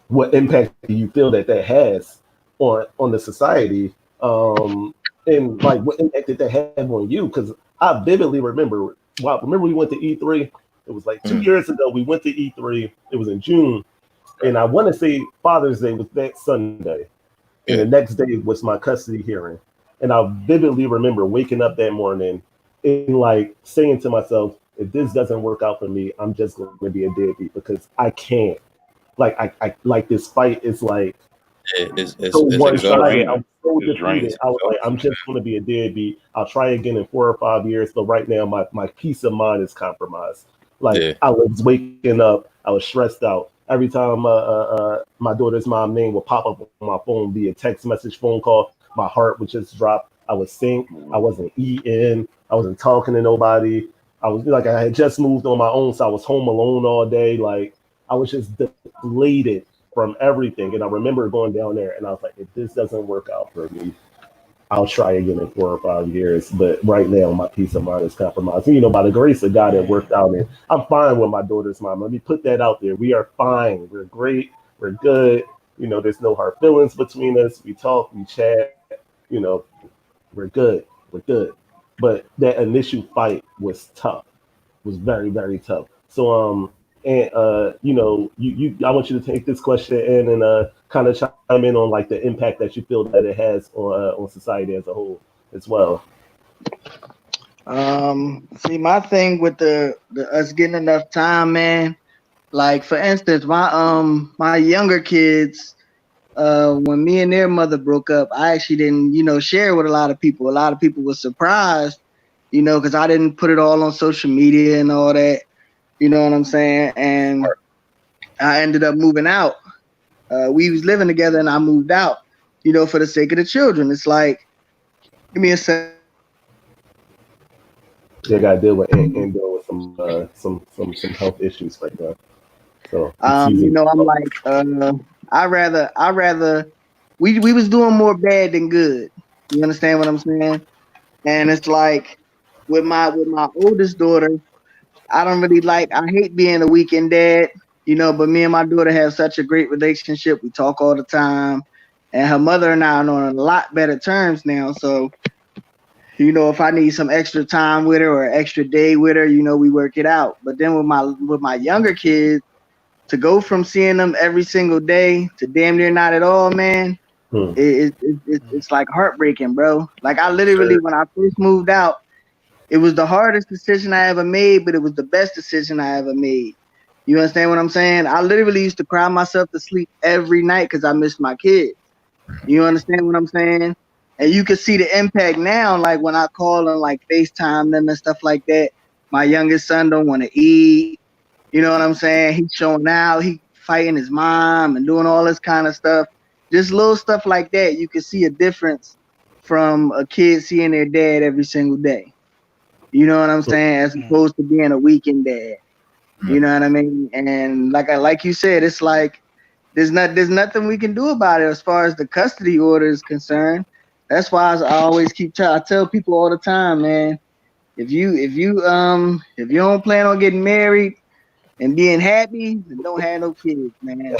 S1: what impact do you feel that has on the society, and what impact did that have on you? Because I vividly remember. Wow, remember we went to E3? It was 2 years ago. We went to E3. It was in June, and I want to say Father's Day was that Sunday. And the next day was my custody hearing. And I vividly remember waking up that morning and saying to myself, if this doesn't work out for me, I'm just going to be a deadbeat, because I can't. I this fight is
S3: it's
S1: so one-sided.
S3: exhausting.
S1: I'm so
S3: It's draining.
S1: defeated. I was I'm just going to be a deadbeat. I'll try again in 4 or 5 years. But right now, my peace of mind is compromised. I was waking up. I was stressed out. Every time my daughter's mom name would pop up on my phone via text message, phone call, my heart would just drop. I would sink. I wasn't eating. I wasn't talking to nobody. I was I had just moved on my own, so I was home alone all day. I was just depleted from everything. And I remember going down there, and I was like, if this doesn't work out for me, I'll try again in 4 or 5 years. But right now, my peace of mind is compromised. And, by the grace of God, it worked out. And I'm fine with my daughter's mom. Let me put that out there. We are fine. We're great. We're good. There's no hard feelings between us. We talk, we chat. We're good. We're good. But that initial fight was tough. It was very, very tough. So, and I want you to take this question in and kind of chime in on the impact that you feel that it has on society as a whole as well.
S2: See, my thing with the us getting enough time, man. For instance, my younger kids, when me and their mother broke up, I actually didn't share with a lot of people. A lot of people were surprised, because I didn't put it all on social media and all that. You know what I'm saying? And I ended up moving out. We was living together, and I moved out, for the sake of the children. It's give me a second.
S1: they got to deal with and deal with some health issues right now. So
S2: You know, I'm like, I rather we was doing more bad than good. You understand what I'm saying? And it's like with my oldest daughter, I don't really like. I hate being a weekend dad, you know. But me and my daughter have such a great relationship. We talk all the time, and her mother and I are on a lot better terms now. So, you know, if I need some extra time with her or extra day with her, you know, we work it out. But then with my younger kids, to go from seeing them every single day to damn near not at all, man, it's like heartbreaking, bro. Like I literally, when I first moved out, it was the hardest decision I ever made, but it was the best decision I ever made. You understand what I'm saying? I literally used to cry myself to sleep every night because I missed my kids. You understand what I'm saying? And you can see the impact now, like when I call and like FaceTime them and stuff like that. My youngest son don't want to eat. You know what I'm saying? He's showing out. He fighting his mom and doing all this kind of stuff. Just little stuff like that. You can see a difference from a kid seeing their dad every single day. You know what I'm saying? As opposed to being a weekend dad. You know what I mean? And like you said, it's like there's nothing we can do about it as far as the custody order is concerned. That's why I always I tell people all the time, man, if you don't plan on getting married and being happy, then don't have no kids, man.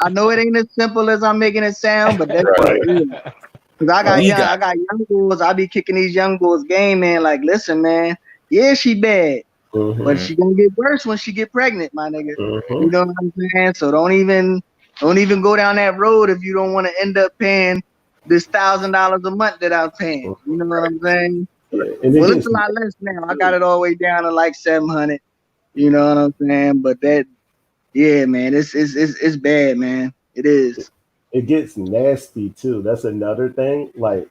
S2: I know it ain't as simple as I'm making it sound, but that's what it is. Cause I got young boys. I be kicking these young boys game, man. Like, listen, man. Yeah, she bad, but she gonna get worse when she get pregnant, my nigga. You know what I'm saying? So don't even go down that road if you don't want to end up paying this $1,000 a month that I'm paying. You know what I'm saying? Well, it's a lot less now. I got it all the way down to like 700. You know what I'm saying? But that, yeah, man, it's bad, man. It is.
S1: It gets nasty too. That's another thing. Like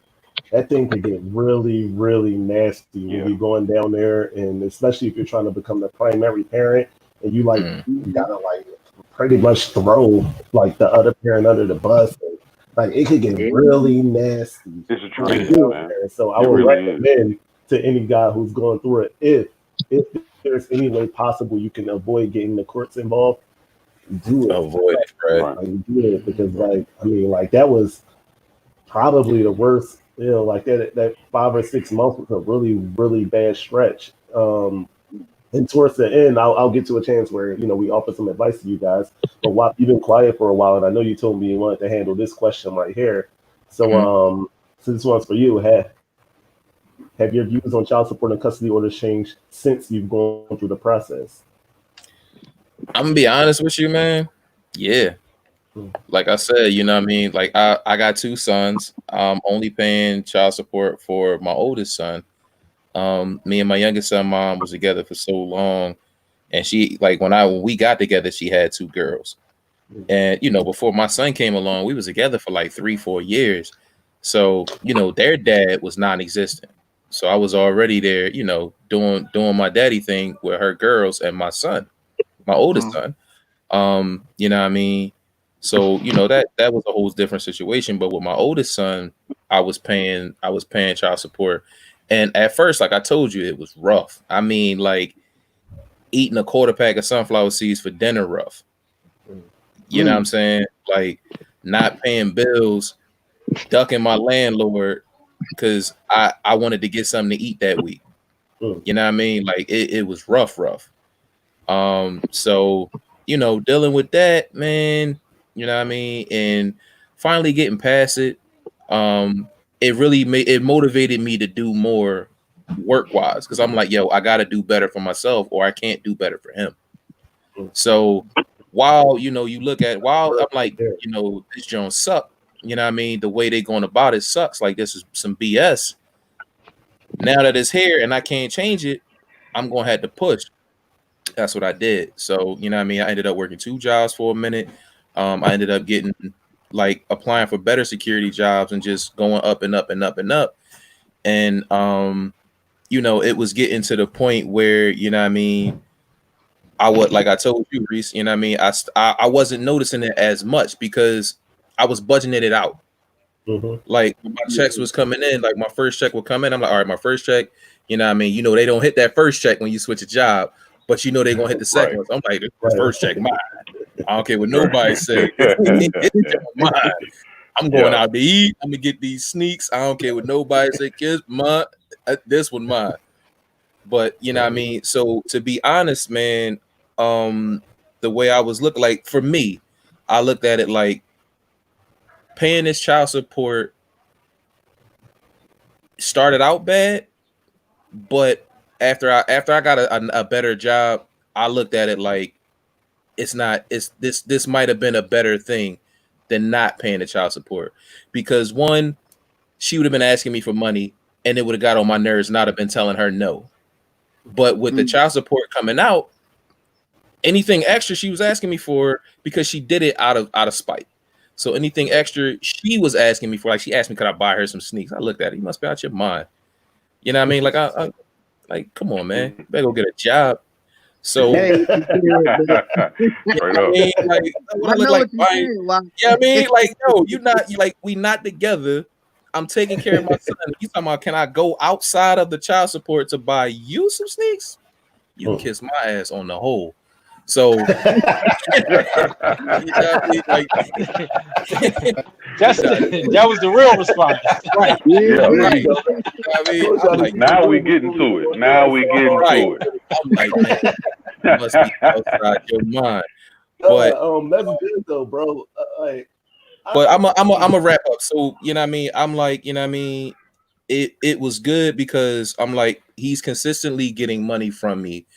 S1: that thing could get really, really nasty when you're going down there, and especially if you're trying to become the primary parent and you like you gotta like pretty much throw like the other parent under the bus. And, like it could get really nasty.
S5: It's a trend, man.
S1: So I would recommend to any guy who's going through it, if there's any way possible you can avoid getting the courts involved, do it.
S3: Avoid it, right?
S1: Like, do it because, like, I mean, like that was probably the worst. You know, like that 5 or 6 months was a really, really bad stretch. And towards the end, I'll get to a chance where we offer some advice to you guys. But while you've been quiet for a while, and I know you told me you wanted to handle this question right here. So, so this one's for you. Have your views on child support and custody orders changed since you've gone through the process?
S3: I'm gonna be honest with you, man. Yeah. Like I said, you know what I mean? Like I got 2 sons. I'm only paying child support for my oldest son. Me and my youngest son mom was together for so long. And she like when we got together, she had 2 girls. And before my son came along, we was together for like 3-4 years. So, their dad was non-existent. So I was already there, doing my daddy thing with her girls and my son. My oldest son, you know what I mean? So, that was a whole different situation. But with my oldest son, I was paying child support. And at first, like I told you, it was rough. I mean, like eating a quarter pack of sunflower seeds for dinner rough. You know what I'm saying? Like not paying bills, ducking my landlord because I wanted to get something to eat that week. You know what I mean? Like it was rough. So, dealing with that, man, you know what I mean? And finally getting past it, it really it motivated me to do more work-wise because I'm like, yo, I got to do better for myself or I can't do better for him. So while, you look at, I'm like, this Jones suck, you know what I mean? The way they going about it sucks. Like this is some BS. Now that it's here and I can't change it, I'm going to have to push. That's what I did. So, you know what I mean? I ended up working 2 jobs for a minute. I ended up getting like applying for better security jobs and just going up and up and up and up. And, it was getting to the point where, you know what I mean? I would, like I told you, Reese, you know what I mean? I wasn't noticing it as much because I was budgeting it out. Like my checks was coming in, like my first check would come in. I'm like, all right, my first check, you know what I mean? You know, they don't hit that first check when you switch a job, but you know they're gonna hit the second one. So I'm like, this first check mine. I don't care what nobody say. Mine. I'm going out to eat. I'm gonna get these sneaks. I don't care what nobody say. Kids, mine. This one mine. But you know what I mean? So to be honest, man, the way I was looking, like for me, I looked at it like paying this child support started out bad, but after I got a better job, I looked at it like this might have been a better thing than not paying the child support, because one, she would have been asking me for money and it would have got on my nerves and I'd have been telling her no. But with the child support coming out, anything extra she was asking me for, because she did it out of spite. So anything extra she was asking me for, like she asked me, could I buy her some sneaks? I looked at it, you must be out your mind. You know what I mean? Like I like, come on, man, you better go get a job. So
S2: Hey,
S3: I mean, like, what I look like, yeah, I mean, like, yo, we not together. I'm taking care of my son. You talking about, can I go outside of the child support to buy you some sneaks? You can kiss my ass on the hole. So you know what I mean? Like,
S4: that was the real response.
S3: Right.
S2: Yeah,
S3: Right. I mean, I'm like,
S5: now we getting to it. Now we getting to it.
S3: I'm like, man, you must be outside your mind. But
S1: that's good though, bro.
S3: But I'm a wrap up. So you know what I mean? I'm like, you know what I mean? It was good because I'm like, he's consistently getting money from me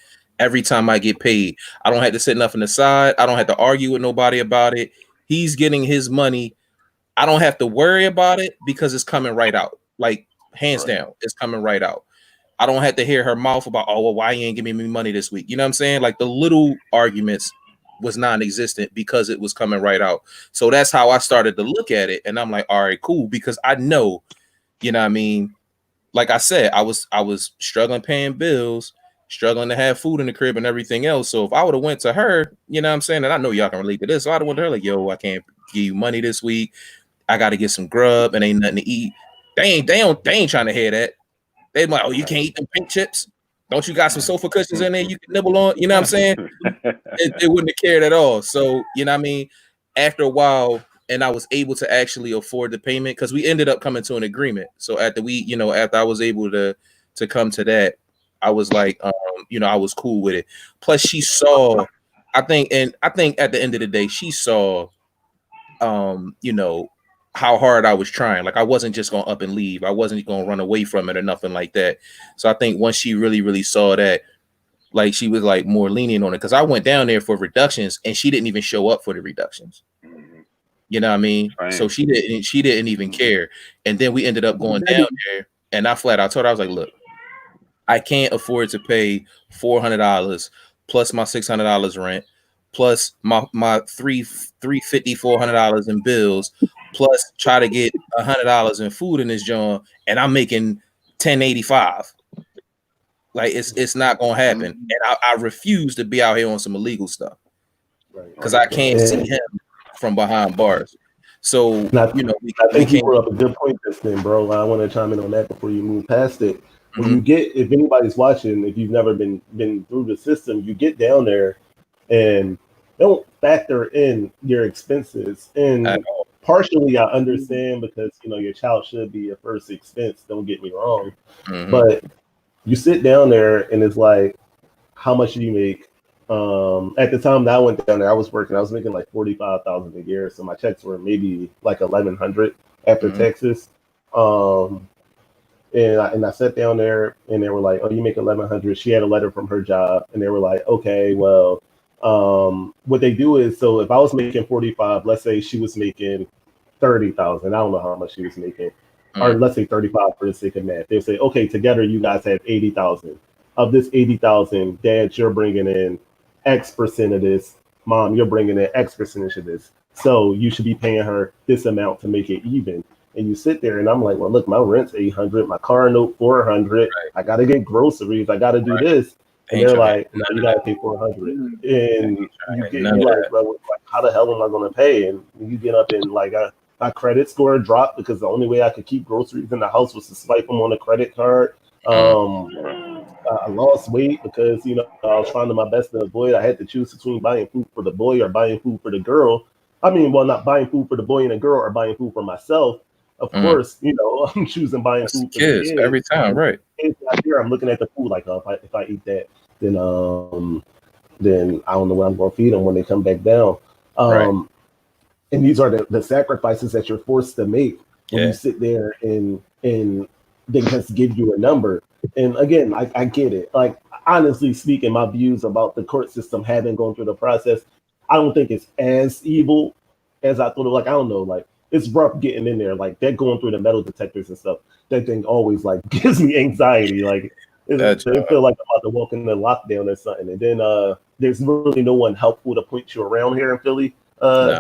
S3: every time I get paid. I don't have to sit nothing aside. I don't have to argue with nobody about it. He's getting his money. I don't have to worry about it because it's coming right out. Like hands down, it's coming right out. I don't have to hear her mouth about, oh, well, why you ain't giving me money this week? You know what I'm saying? Like the little arguments was non-existent because it was coming right out. So that's how I started to look at it. And I'm like, all right, cool. Because I know, you know what I mean? Like I said, I was struggling paying bills, struggling to have food in the crib and everything else. So if I would have went to her, you know what I'm saying? And I know y'all can relate to this. So I'd have went to her like, yo, I can't give you money this week. I got to get some grub and ain't nothing to eat. They ain't trying to hear that. They like, oh, you can't eat them pink chips? Don't you got some sofa cushions in there you can nibble on? You know what I'm saying? They wouldn't have cared at all. So, you know what I mean? After a while, and I was able to actually afford the payment because we ended up coming to an agreement. So after I was able to come to that, I was like, I was cool with it. Plus she saw, I think at the end of the day, she saw, how hard I was trying. Like I wasn't just going to up and leave. I wasn't going to run away from it or nothing like that. So I think once she really, really saw that, like she was like more lenient on it. Cause I went down there for reductions and she didn't even show up for the reductions. You know what I mean? Right. So she didn't even care. And then we ended up going down there and I flat out told her, I was like, look, I can't afford to pay $400 plus my $600 rent, plus my $350, $400 in bills, plus try to get $100 in food in this joint, and I'm making $10.85. Like it's not gonna happen, and I refuse to be out here on some illegal stuff because I can't see him from behind bars. So
S1: I think you brought up a good point just then, bro. I want to chime in on that before you move past it. When you get, if anybody's watching, if you've never been through the system, you get down there and don't factor in your expenses. And partially I understand because your child should be your first expense, don't get me wrong. But you sit down there and it's like, how much do you make? At the time that I went down there, I was making like $45,000 a year. So my checks were maybe like $1,100 after taxes. And I sat down there and they were like, oh, you make $1,100. She had a letter from her job and they were like, okay, well, what they do is, so if I was making 45, let's say she was making 30,000. I don't know how much she was making, or let's say 35 for the sake of math. They'll say, okay, together you guys have 80,000. Of this 80,000, Dad, you're bringing in X percent of this. Mom, you're bringing in X percentage of this. So you should be paying her this amount to make it even. And you sit there and I'm like, well, look, my rent's $800, my car note $400. Right. I got to get groceries. I got to do this. And they're like, no, you got to pay $400. And you're like, bro, how the hell am I going to pay? And you get up and like, my credit score dropped because the only way I could keep groceries in the house was to swipe them on a credit card. I lost weight because I was trying my best to avoid. I had to choose between buying food for the boy or buying food for the girl. I mean, well, not buying food for the boy and the girl or buying food for myself. Of course, I'm choosing buying
S3: That's
S1: food for
S3: kids
S1: the kids
S3: every time, right?
S1: Kids out here, I'm looking at the food like, if I eat that, then I don't know what I'm going to feed them when they come back down.
S3: Right.
S1: And these are the sacrifices that you're forced to make when you sit there and they just give you a number. And again, I get it. Like, honestly speaking, my views about the court system having gone through the process, I don't think it's as evil as I thought. Like, I don't know, like, it's rough getting in there. Like, they're going through the metal detectors and stuff. That thing always like gives me anxiety. Like, it feel like I'm about to walk into lockdown or something. And then there's really no one helpful to point you around here in Philly. So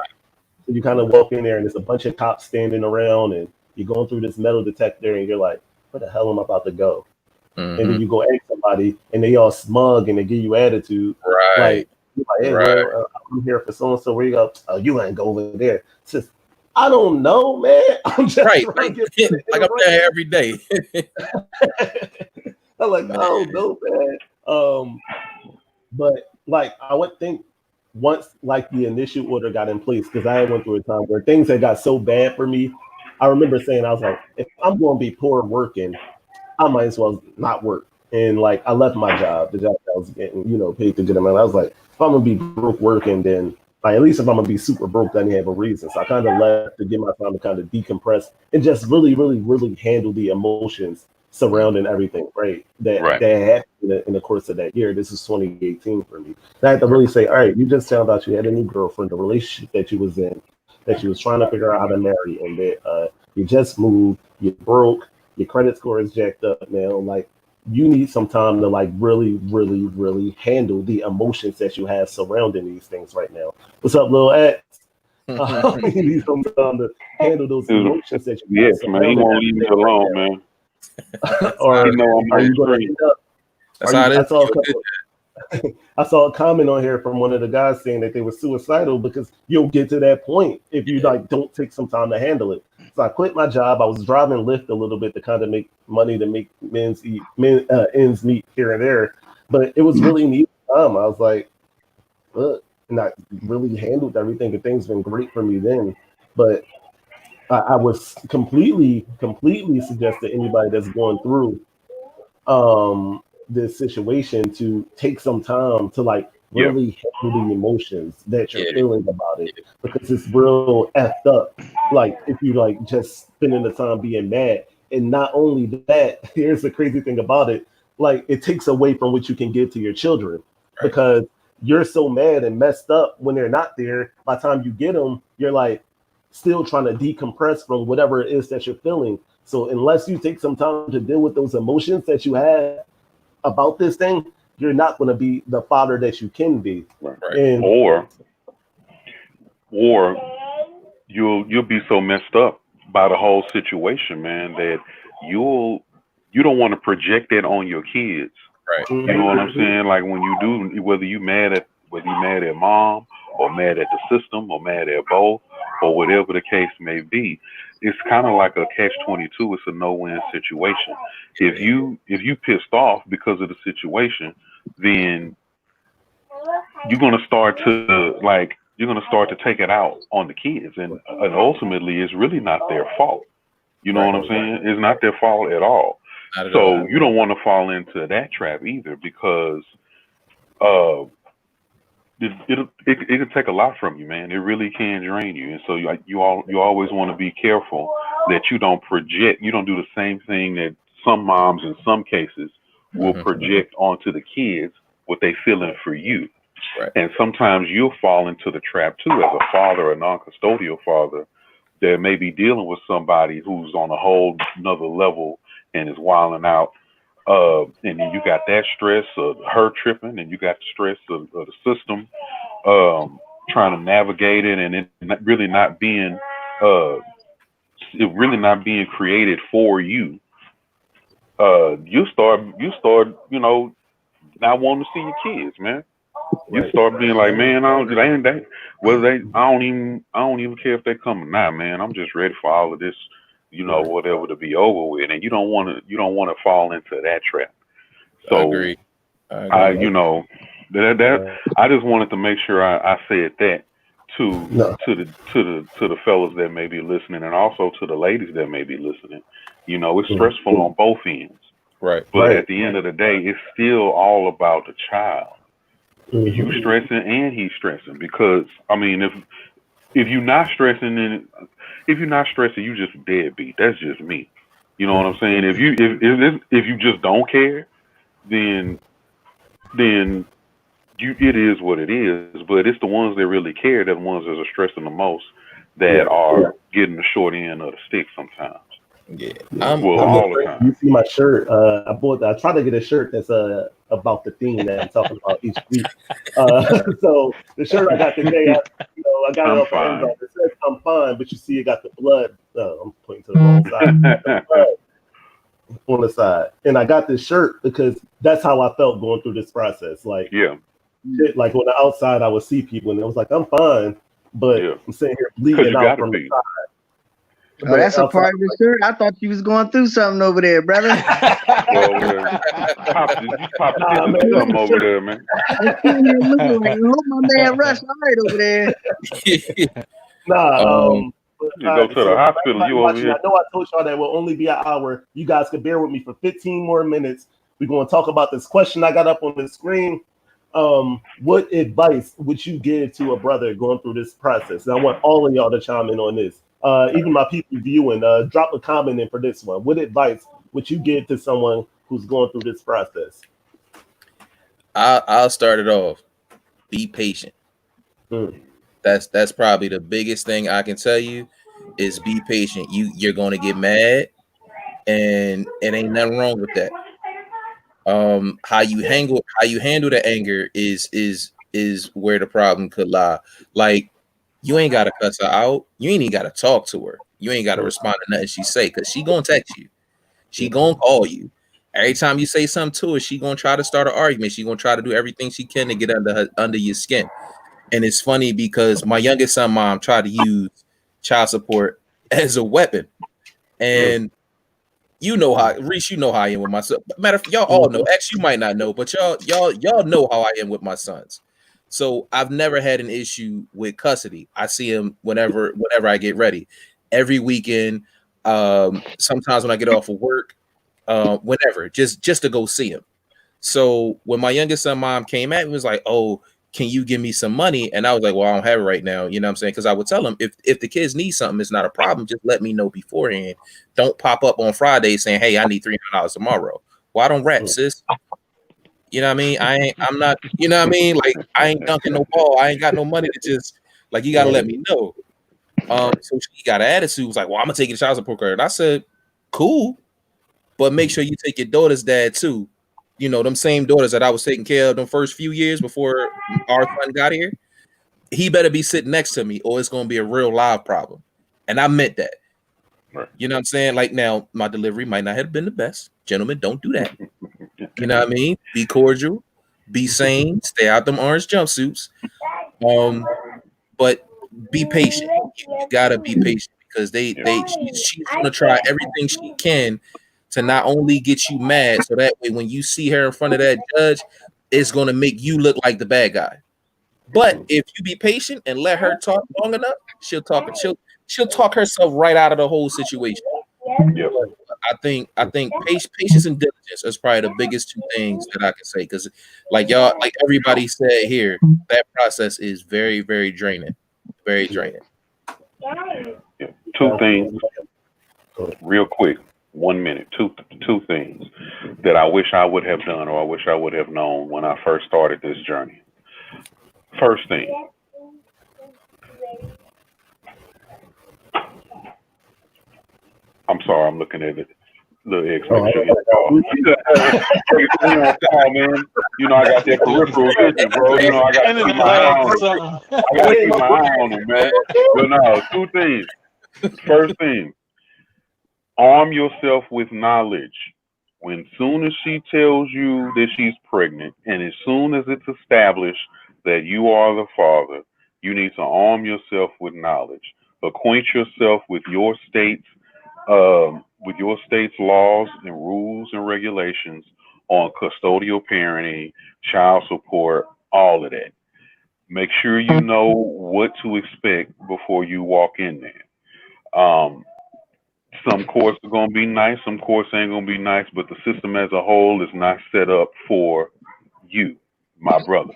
S1: you kind of walk in there and there's a bunch of cops standing around and you're going through this metal detector and you're like, where the hell am I about to go? And then you go ask somebody and they all smug and they give you attitude.
S3: Right.
S1: Like hey, well, I'm here for so-and-so. Where you go? Oh, you ain't go over there. It's just, I don't know, man. I'm just
S3: trying to get like I'm there every day.
S1: I'm like, oh no, man. But like I would think once like the initial order got in place, because I went through a time where things had got so bad for me. I remember saying, I was like, if I'm going to be poor working, I might as well not work. And like I left my job, the job that I was getting, paid to get them. And I was like, if I'm gonna be broke working, then like at least if I'm gonna be super broke, then I have a reason. So I kind of left to give my time to kind of decompress and just really, really, really handle the emotions surrounding everything, right? That happened in the course of that year. This is 2018 for me. And I had to really say, all right, you just found out you had a new girlfriend, the relationship that you was in, that you was trying to figure out how to marry, and that you just moved, you broke, your credit score is jacked up now. Like you need some time to like really, really, really handle the emotions that you have surrounding these things right now. What's up, Lil X? You need some time to handle those emotions that you have.
S5: Yes, man, he won't leave me alone, man.
S1: Or are you going to end up? I saw a comment on here from one of the guys saying that they were suicidal because you'll get to that point if you like don't take some time to handle it. So I quit my job. I was driving Lyft a little bit to kind of make money to make ends meet here and there, but it was really neat time. I was like, look, and I really handled everything, and things been great for me then. But I was completely suggest to anybody that's going through this situation to take some time to like really handle the emotions that you're feeling about it, because it's real effed up. Like if you like just spending the time being mad, and not only that, here's the crazy thing about it, like it takes away from what you can give to your children, because you're so mad and messed up when they're not there. By the time you get them, you're like still trying to decompress from whatever it is that you're feeling. So unless you take some time to deal with those emotions that you have about this thing, you're not going to be the father that you can be. And
S5: or you'll be so messed up by the whole situation, man, that you don't want to project that on your kids. You know what I'm saying? Like when you do, whether you're mad at mom or mad at the system or mad at both or whatever the case may be, it's kind of like a catch-22. It's a no-win situation. If you pissed off because of the situation, then you're gonna start to take it out on the kids, and ultimately, it's really not their fault. You know what I'm saying? It's not their fault at all. So you don't want to fall into that trap either, because it can take a lot from you, man. It really can drain you, and so you always want to be careful that you don't do the same thing that some moms in some cases will project onto the kids what they feeling for you. And sometimes you'll fall into the trap too, as a father, a non-custodial father, that may be dealing with somebody who's on a whole another level and is wilding out. And then you got that stress of her tripping, and you got the stress of the system trying to navigate it, and it really not being created for you. You start not wanting to see your kids, man. You start being like, man, I don't even care if they come or not, man. I'm just ready for all of this, whatever to be over with. And you don't want to fall into that trap. So
S3: I agree.
S5: I just wanted to make sure I said that to the fellas that may be listening, and also to the ladies that may be listening. It's stressful on both ends.
S3: Right.
S5: But at the end of the day, it's still all about the child. You stressing and he's stressing, because I mean, if you're not stressing, then you just deadbeat. That's just me. You know what I'm saying? If you just don't care, then it is what it is. But it's the ones that really care, that the ones that are stressing the most, that are getting the short end of the stick sometimes.
S3: Yeah,
S5: all the time.
S1: You see my shirt? I tried to get a shirt that's about the theme that I'm talking about each week. So the shirt I got today, I got it off Amazon. It says "I'm fine," but you see it got the blood. I'm pointing to the wrong side. The blood on the side, and I got this shirt because that's how I felt going through this process. Like, like on the outside, I would see people, and it was like, "I'm fine," but I'm sitting here bleeding out from the side.
S2: Oh, that's a part of the shirt. I thought you was going through something over there, brother.
S5: You popped something over there, man.
S2: Look, my man Rush, all right over there.
S5: You go to the hospital. You over here.
S1: I know I told y'all that will only be an hour. You guys can bear with me for 15 more minutes. We're going to talk about this question I got up on the screen. What advice would you give to a brother going through this process? And I want all of y'all to chime in on this. Even my people viewing, drop a comment in for this one. What advice would you give to someone who's going through this process?
S3: I'll start it off. Be patient. That's probably the biggest thing I can tell you is be patient. You're going to get mad, and it ain't nothing wrong with that. How you handle the anger is where the problem could lie. Like, you ain't got to cuss her out. You ain't even got to talk to her. You ain't got to respond to nothing she say, because she gonna text you. She gonna call you. Every time you say something to her, she gonna try to start an argument. She gonna try to do everything she can to get under your skin. And it's funny because my youngest son mom tried to use child support as a weapon. And you know how, Reese, you know how I am with my son. Matter of fact, y'all all know. Actually, you might not know, but y'all know how I am with my sons. So I've never had an issue with custody. I see him whenever I get ready. Every weekend, sometimes when I get off of work, whenever, just to go see him. So when my youngest son mom came at me, was like, "Oh, can you give me some money?" And I was like, "Well, I don't have it right now." You know what I'm saying? Because I would tell him, if the kids need something, it's not a problem. Just let me know beforehand. Don't pop up on Friday saying, "Hey, I need $300 tomorrow." Well, I don't rap, sis. You know what I mean? I'm not, you know what I mean? Like, I ain't dunking no ball. I ain't got no money to just, like, you got to let me know. So she got an attitude, was like, "Well, I'm going to take your child support card." And I said, "Cool, but make sure you take your daughter's dad too. You know, them same daughters that I was taking care of them first few years before our son got here. He better be sitting next to me, or it's going to be a real live problem." And I meant that.
S5: Right.
S3: You know what I'm saying? Like, now, my delivery might not have been the best. Gentlemen, don't do that. You know what I mean? Be cordial, be sane, stay out them orange jumpsuits. But be patient. You gotta be patient, because she's gonna try everything she can to not only get you mad, so that way when you see her in front of that judge, it's gonna make you look like the bad guy. But if you be patient and let her talk long enough, she'll talk herself right out of the whole situation.
S5: Yep.
S3: I think patience and diligence is probably the biggest two things that I can say, because like everybody said here, that process is very, very draining. Very draining.
S5: Yeah. Two things real quick. 1 minute. Two things that I wish I would have done, or I wish I would have known when I first started this journey. First thing, I'm sorry, I'm looking at it. The X-Men. Man. You know, I got that peripheral vision, bro. You know, I got to keep my eye on them. I got to keep my eye on them, man. But no, two things. First thing, arm yourself with knowledge. When soon as she tells you that she's pregnant, and as soon as it's established that you are the father, you need to arm yourself with knowledge. Acquaint yourself with your state's laws and rules and regulations on custodial parenting, child support, all of that. Make sure you know what to expect before you walk in there. Some courts are going to be nice, some courts ain't going to be nice, but the system as a whole is not set up for you, my brothers.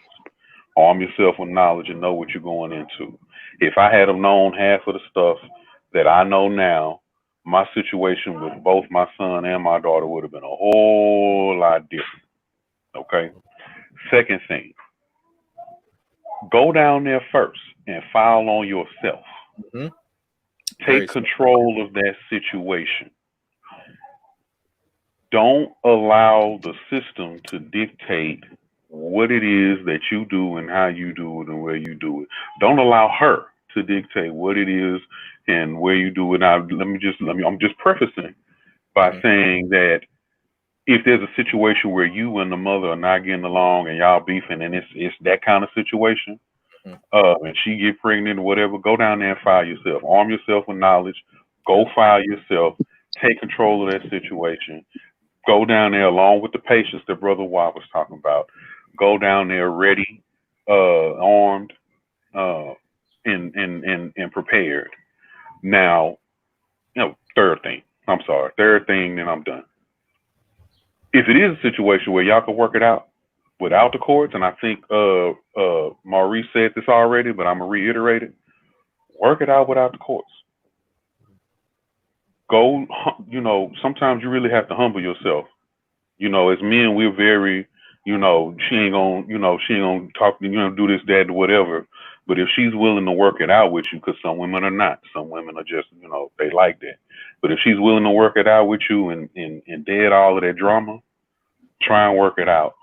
S5: Arm yourself with knowledge and know what you're going into. If I had have known half of the stuff that I know now, my situation with both my son and my daughter would have been a whole lot different. Okay? Second thing, go down there first and file on yourself.
S3: Mm-hmm.
S5: Take control of that situation. Don't allow the system to dictate what it is that you do and how you do it and where you do it. Don't allow her to dictate what it is and where you do it. Now, I'm just prefacing by saying that if there's a situation where you and the mother are not getting along and y'all beefing and it's that kind of situation, and she get pregnant or whatever, go down there and file yourself. Arm yourself with knowledge. Go file yourself. Take control of that situation. Go down there along with the patients that Brother Watt was talking about. Go down there ready, armed, and prepared. Now, third thing, then I'm done. If it is a situation where y'all can work it out without the courts, and I think Maurice said this already, but I'm gonna reiterate it. Work it out without the courts. Go, sometimes you really have to humble yourself. As men, we're very, she ain't gonna talk, do this, that, whatever. But if she's willing to work it out with you, because some women are not, some women are just, they like that. But if she's willing to work it out with you and dead all of that drama, try and work it out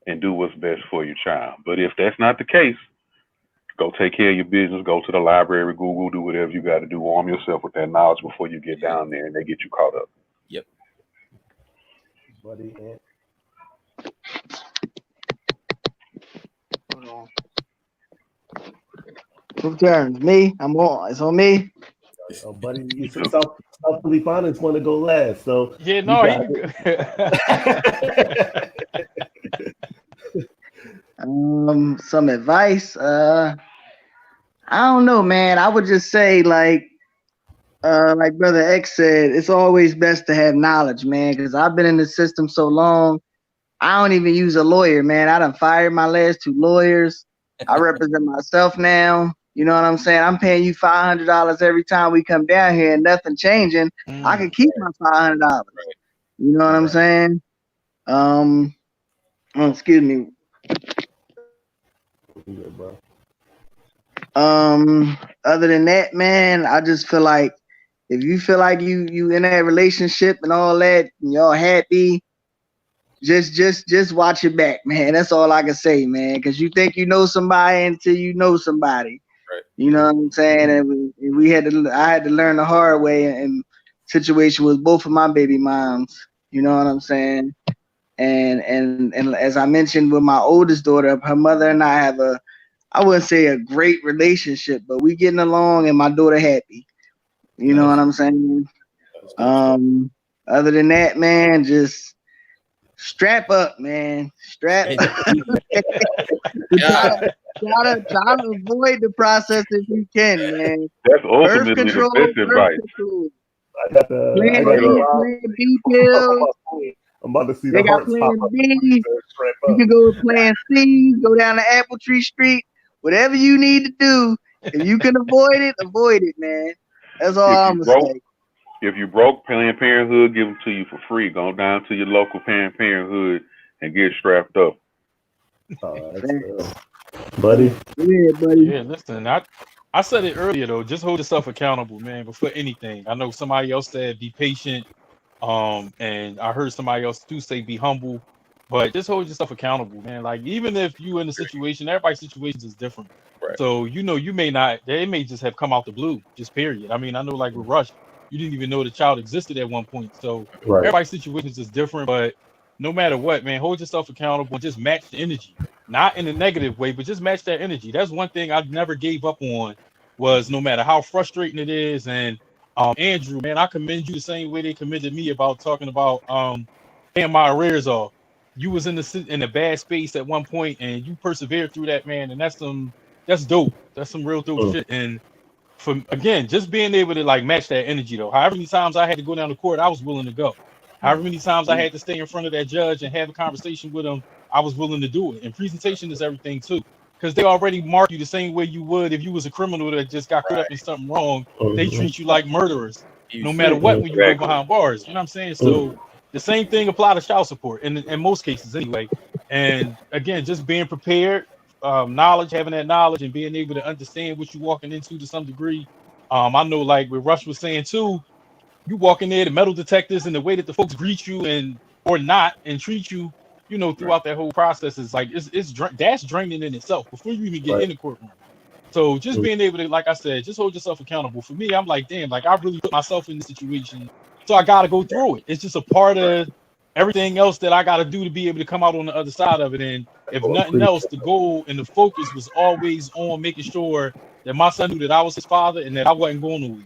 S5: and do what's best for your child. But if that's not the case, go take care of your business, go to the library, Google, do whatever you got to do, arm yourself with that knowledge before you get down there and they get you caught up.
S3: Yep.
S1: Buddy,
S2: Hold on. Who turns? Me? I'm on. It's on me.
S1: Oh, buddy, you said South Philippines want to go last, so
S4: yeah, no,
S2: some advice. I don't know, man. I would just say like Brother X said, it's always best to have knowledge, man, because I've been in the system so long. I don't even use a lawyer, man. I done fired my last 2 lawyers. I represent myself now. You know what I'm saying? I'm paying you $500 every time we come down here and nothing changing. I can keep my $500. You know what I'm saying? Excuse me. Other than that, man, I just feel like if you feel like you in that relationship and all that, and y'all happy, just watch your back, man. That's all I can say, man. Because you think you know somebody until you know somebody. Right. You know what I'm saying? And I had to learn the hard way in situation with both of my baby moms. You know what I'm saying? And as I mentioned with my oldest daughter, her mother and I have I wouldn't say a great relationship, but we getting along and my daughter happy. You know what I'm saying? Other than that, man, just strap up, man. Strap. Try to avoid the process if you can, man.
S5: That's ultimately the best advice.
S2: Plan B pills.
S1: I'm about to see
S2: they
S1: the
S2: got
S1: hearts
S2: plan
S1: pop
S2: B. You can go with plan C, go down to Apple Tree Street, whatever you need to do. If you can avoid it, man. That's all I'm gonna say.
S5: If you broke Planned Parenthood, give them to you for free. Go down to your local Planned Parenthood and get strapped up.
S1: Buddy.
S2: Yeah, buddy.
S4: Yeah, listen, I said it earlier though. Just hold yourself accountable, man. Before anything, I know somebody else said be patient. And I heard somebody else too say be humble, but just hold yourself accountable, man. Like even if you in a situation, everybody's situations is different. Right. So you may not, they may just have come out the blue, just period. I mean, I know like with Rush, you didn't even know the child existed at one point. So
S1: Right.
S4: everybody's situations is different, but no matter what, man, hold yourself accountable and just match the energy. Not in a negative way, but just match that energy. That's one thing I never gave up on, was no matter how frustrating it is. And Andrew, man, I commend you the same way they commended me about talking about paying my arrears off. You was in a bad space at one point and you persevered through that, man, and that's dope. That's some real dope shit. And for again, just being able to like match that energy though. However many times I had to go down to court, I was willing to go. However many times I had to stay in front of that judge and have a conversation with him, I was willing to do it. And presentation is everything too, because they already mark you the same way you would if you was a criminal that just got caught up in something wrong. They treat you like murderers, no matter what, when you go behind bars. You know what I'm saying? So the same thing apply to child support in most cases anyway. And again, just being prepared, knowledge, having that knowledge, and being able to understand what you're walking into to some degree. I know, like what Rush was saying too. You walk in there, the metal detectors, and the way that the folks greet you and or not and treat you, you know, throughout that whole process is like that's draining in itself before you even get in the courtroom. So just being able to, like I said, just hold yourself accountable. For me, I'm like, damn, like I really put myself in this situation, so I got to go through it. It's just a part of everything else that I got to do to be able to come out on the other side of it. And if nothing else, the goal and the focus was always on making sure that my son knew that I was his father and that I wasn't going nowhere.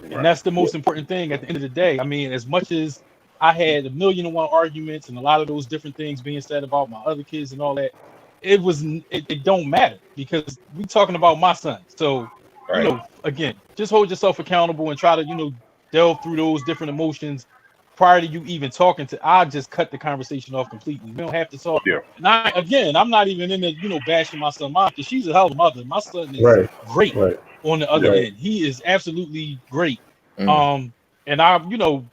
S4: And that's the most important thing at the end of the day. I mean, as much as I had 1,000,001 arguments and a lot of those different things being said about my other kids and all that, it don't matter because we talking about my son. So, you know, again, just hold yourself accountable and try to, you know, delve through those different emotions prior to you even talking to. I just cut the conversation off completely. We don't have to talk. Yeah. And I'm not even in the, you know, bashing my son mom because she's a hell of a mother. My son is great on the other end. He is absolutely great. And I, you know,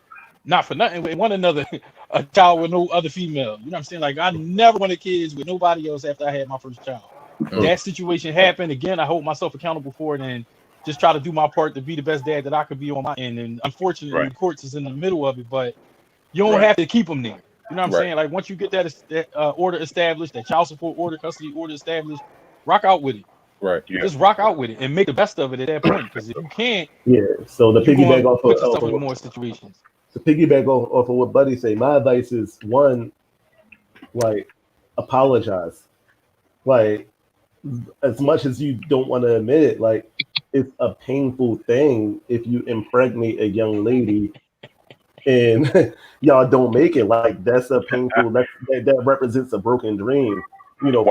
S4: not for nothing, with one another, a child with no other female. You know what I'm saying? Like I never wanted kids with nobody else after I had my first child. That situation happened. Again, I hold myself accountable for it and just try to do my part to be the best dad that I could be on my end. And unfortunately, the courts is in the middle of it, but you don't have to keep them there. You know what I'm saying? Like once you get that order established, that child support order, custody order established, rock out with it. Just rock out with it and make the best of it at that point. Because if you can't,
S1: So the piggyback off
S4: put yourself in more situations.
S1: To piggyback off of what Buddy say, my advice is one, like apologize. Like as much as you don't want to admit it, like it's a painful thing if you impregnate a young lady and y'all don't make it. Like that's a painful that represents a broken dream. You know,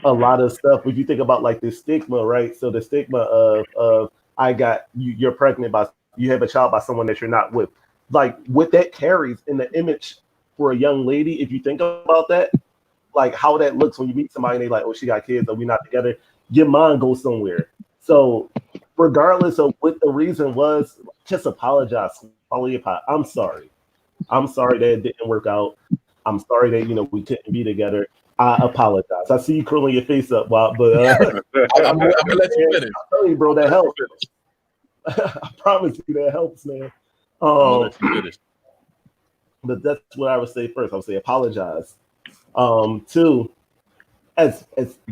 S1: a lot of stuff. If you think about like the stigma, right? So the stigma of you're pregnant by, you have a child by someone that you're not with. Like what that carries in the image for a young lady, if you think about that, like how that looks when you meet somebody and they like, oh, she got kids, or we not together, your mind goes somewhere. So regardless of what the reason was, just apologize. I'm sorry. I'm sorry that it didn't work out. I'm sorry that, you know, we couldn't be together. I apologize. I see you curling your face up, Bob, but
S3: I'm gonna let you finish.
S1: I'm telling you, bro, that helps. I promise you that helps, man. But that's what I would say first. I would say apologize. Two, as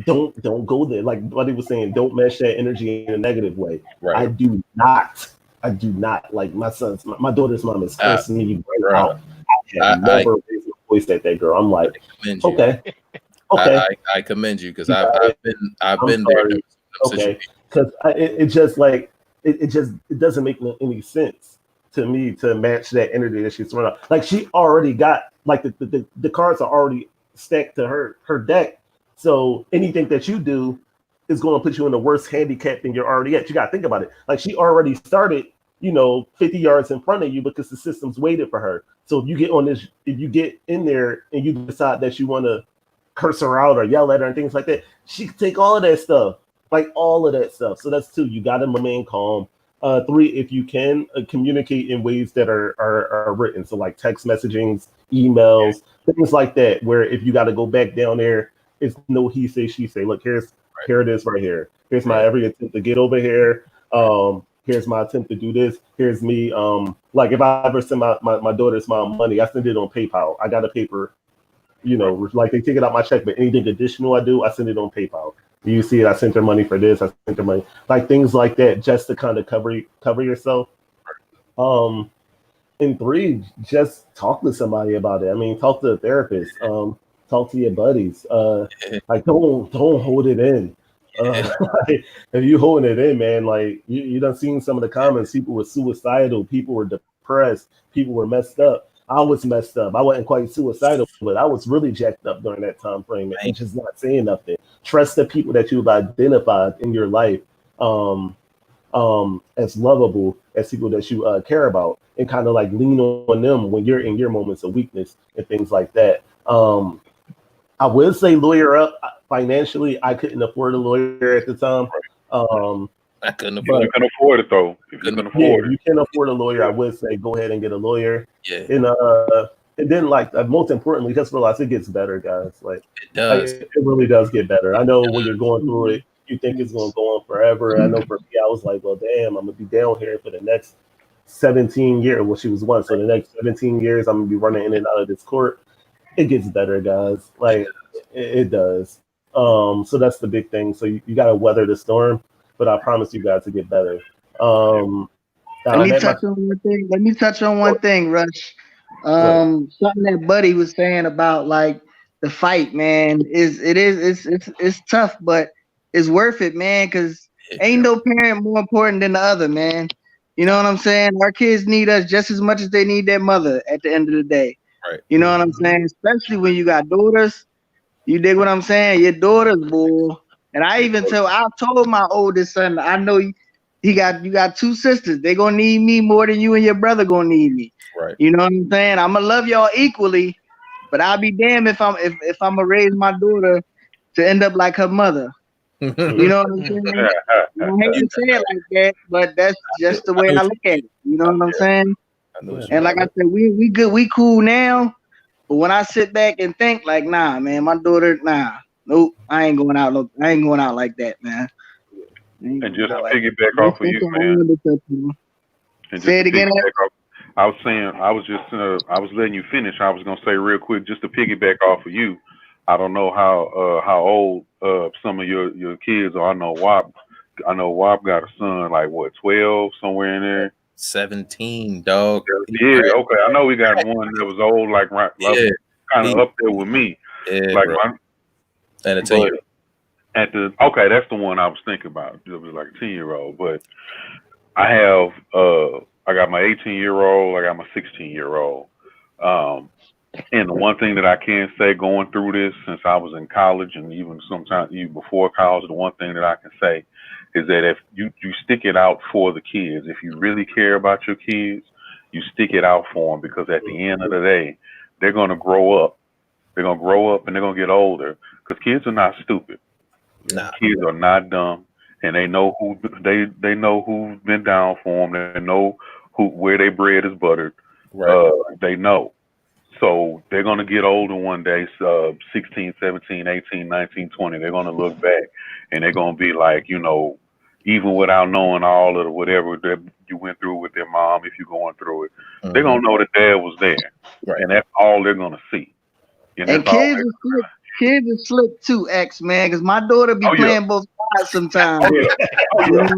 S1: don't go there. Like Buddy was saying, don't mesh that energy in a negative way. I do not like my daughter's mom is cursing me right out. I have never raised my voice at that girl. I'm like, okay.
S3: I commend you because I've been there.
S1: Okay, because it just like it doesn't make any sense to me to match that energy that she's throwing out. Like she already got like the cards are already stacked to her deck. So anything that you do is going to put you in the worst handicap than you're already at. You got to think about it. Like she already started, 50 yards in front of you because the system's waited for her. So if you get in there and you decide that you want to curse her out or yell at her and things like that, she can take all of that stuff, like all of that stuff. So that's two. You got to remain calm. Three, if you can communicate in ways that are written, so like text messaging, emails, things like that, where if you got to go back down there, it's no he say, she say. Look, here it is right here. Here's my every attempt to get over here. Here's my attempt to do this. Here's me. Like if I ever send my daughter's mom money, I send it on PayPal. I got a paper, like they take it out my check, but anything additional I do, I send it on PayPal. You see it, I sent her money for this, I sent her money, like things like that, just to kind of cover yourself. And three, just talk to somebody about it. I mean, talk to a therapist. Talk to your buddies. Like don't hold it in. Like, if you holding it in, man, like you done seen some of the comments. People were suicidal. People were depressed. People were messed up. I was messed up. I wasn't quite suicidal, but I was really jacked up during that time frame and just not saying nothing. Trust the people that you've identified in your life. As lovable as people that you care about, and kind of like lean on them when you're in your moments of weakness and things like that. I would say lawyer up financially. I couldn't afford a lawyer at the time.
S3: I couldn't
S5: afford it. You can afford it though. If you can afford
S1: it. You can afford a lawyer. I would say go ahead and get a lawyer.
S3: Yeah.
S1: And then like most importantly, just realize it gets better, guys. Like
S3: it does.
S1: It really does get better. I know when you're going through it, you think it's going to go on forever. I know for me, I was like, well, damn, I'm going to be down here for the next 17 years. Well, she was one. So the next 17 years, I'm going to be running in and out of this court. It gets better, guys. Like, it does. So that's the big thing. So you got to weather the storm, but I promise you guys to get better.
S2: Let me touch on one thing, Rush. Something that Buddy was saying about like the fight, man, it's tough, but it's worth it, man, because ain't no parent more important than the other, man. You know what I'm saying? Our kids need us just as much as they need their mother at the end of the day.
S3: Right.
S2: You know what I'm saying? Especially when you got daughters. You dig what I'm saying? Your daughters, boy. And I told my oldest son, I know you got two sisters. They gonna need me more than you and your brother gonna need me.
S3: Right.
S2: You know what I'm saying? I'm gonna love y'all equally, but I'll be damned if I'm gonna raise my daughter to end up like her mother. You know what I'm saying? I hate to say it like that, but that's just the way I look at it. You know what I'm saying? And like I said, we good, we cool now. But when I sit back and think, like, nah, man, my daughter, nope, I ain't going out like that, man.
S5: And just to piggyback off of you, man.
S2: Say it again.
S5: I was letting you finish. I was gonna say real quick, just to piggyback off of you. I don't know how old some of your kids are. I know Wop got a son like what, 12, somewhere in there.
S3: 17, dog.
S5: Yeah, okay. I know we got one that was old, like kind of up there with me.
S3: Yeah,
S5: like
S3: and a 10-year-old.
S5: Okay, that's the one I was thinking about. It was like a 10-year-old, but I got my 18-year-old, I got my 16-year-old. And the one thing that I can say going through this, since I was in college and even sometimes even before college, the one thing that I can say is that if you stick it out for the kids, if you really care about your kids, you stick it out for them, because at the end of the day, they're going to grow up. They're going to grow up and they're going to get older, because kids are not stupid.
S3: Nah.
S5: Kids are not dumb, and they know they know who's been down for them. They know where their bread is buttered.
S3: Right.
S5: They know. So they're going to get older one day, 16, 17, 18, 19, 20. They're going to look back and they're going to be like, you know, even without knowing all of the whatever that you went through with their mom, if you're going through it, they're going to know that dad was there.
S3: Right.
S5: And that's all they're going to see.
S2: And kids are slick too, X, man, because my daughter be playing both sides sometimes. My daughter,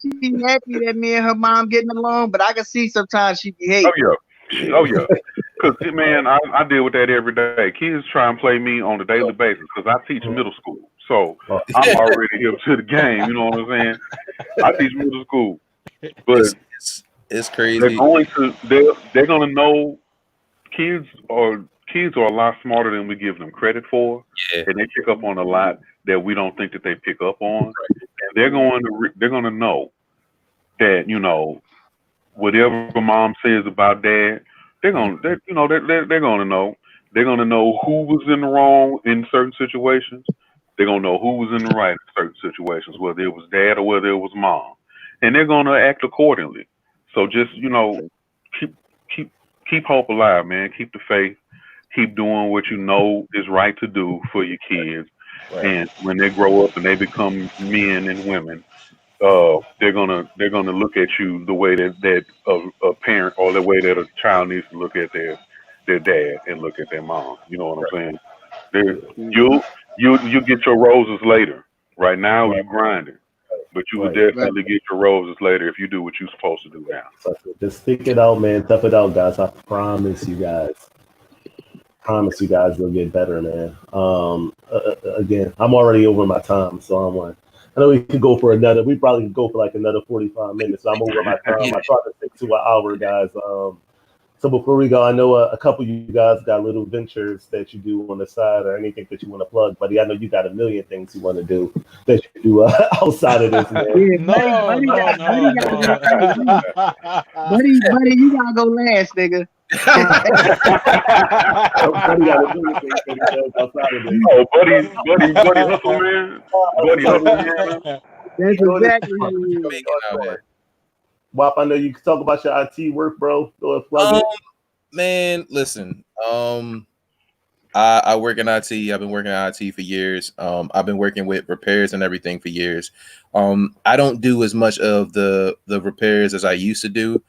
S2: she's happy that me and her mom getting along, but I can see sometimes she be hating.
S5: Oh yeah. Because man, I deal with that every day. Kids try and play me on a daily basis because I teach middle school, so I'm already hip to the game. You know what I'm saying? I teach middle school, but
S3: it's crazy.
S5: They're going to know. Kids are a lot smarter than we give them credit for, and they pick up on a lot that we don't think that they pick up on. And they're going to know that, you know, whatever mom says about dad, they're going to know. They're going to know who was in the wrong in certain situations. They're going to know who was in the right in certain situations, whether it was dad or whether it was mom, and they're going to act accordingly. So just, you know, keep hope alive, man. Keep the faith. Keep doing what you know is right to do for your kids. Right. And when they grow up and they become men and women, they're gonna look at you the way that a parent, or the way that a child needs to look at their dad and look at their mom. You know what I'm saying? You get your roses later. Right now, you're grinding. but you will definitely get your roses later if you do what you're supposed to do now.
S1: So just stick it out, man. Tough it out, guys. I promise you guys. They'll get better, man. Again, I'm already over my time, so I'm like, I know we could go for another. We probably could go for like another 45 minutes. So I'm over my time. I try to stick to an hour, guys. So before we go, I know a couple of you guys got little ventures that you do on the side or anything that you want to plug, buddy. I know you got a million things you want to do that you do outside of this, man.
S2: Yeah, buddy, you gotta go last, nigga.
S5: Buddy hustle, man. Buddy hustle, man.
S2: That's exactly what it is.
S1: Wap, I know you can talk about your IT work, bro. Go ahead, plug it.
S3: Man, listen. I work in IT. I've been working in IT for years. I've been working with repairs and everything for years. I don't do as much of the repairs as I used to do,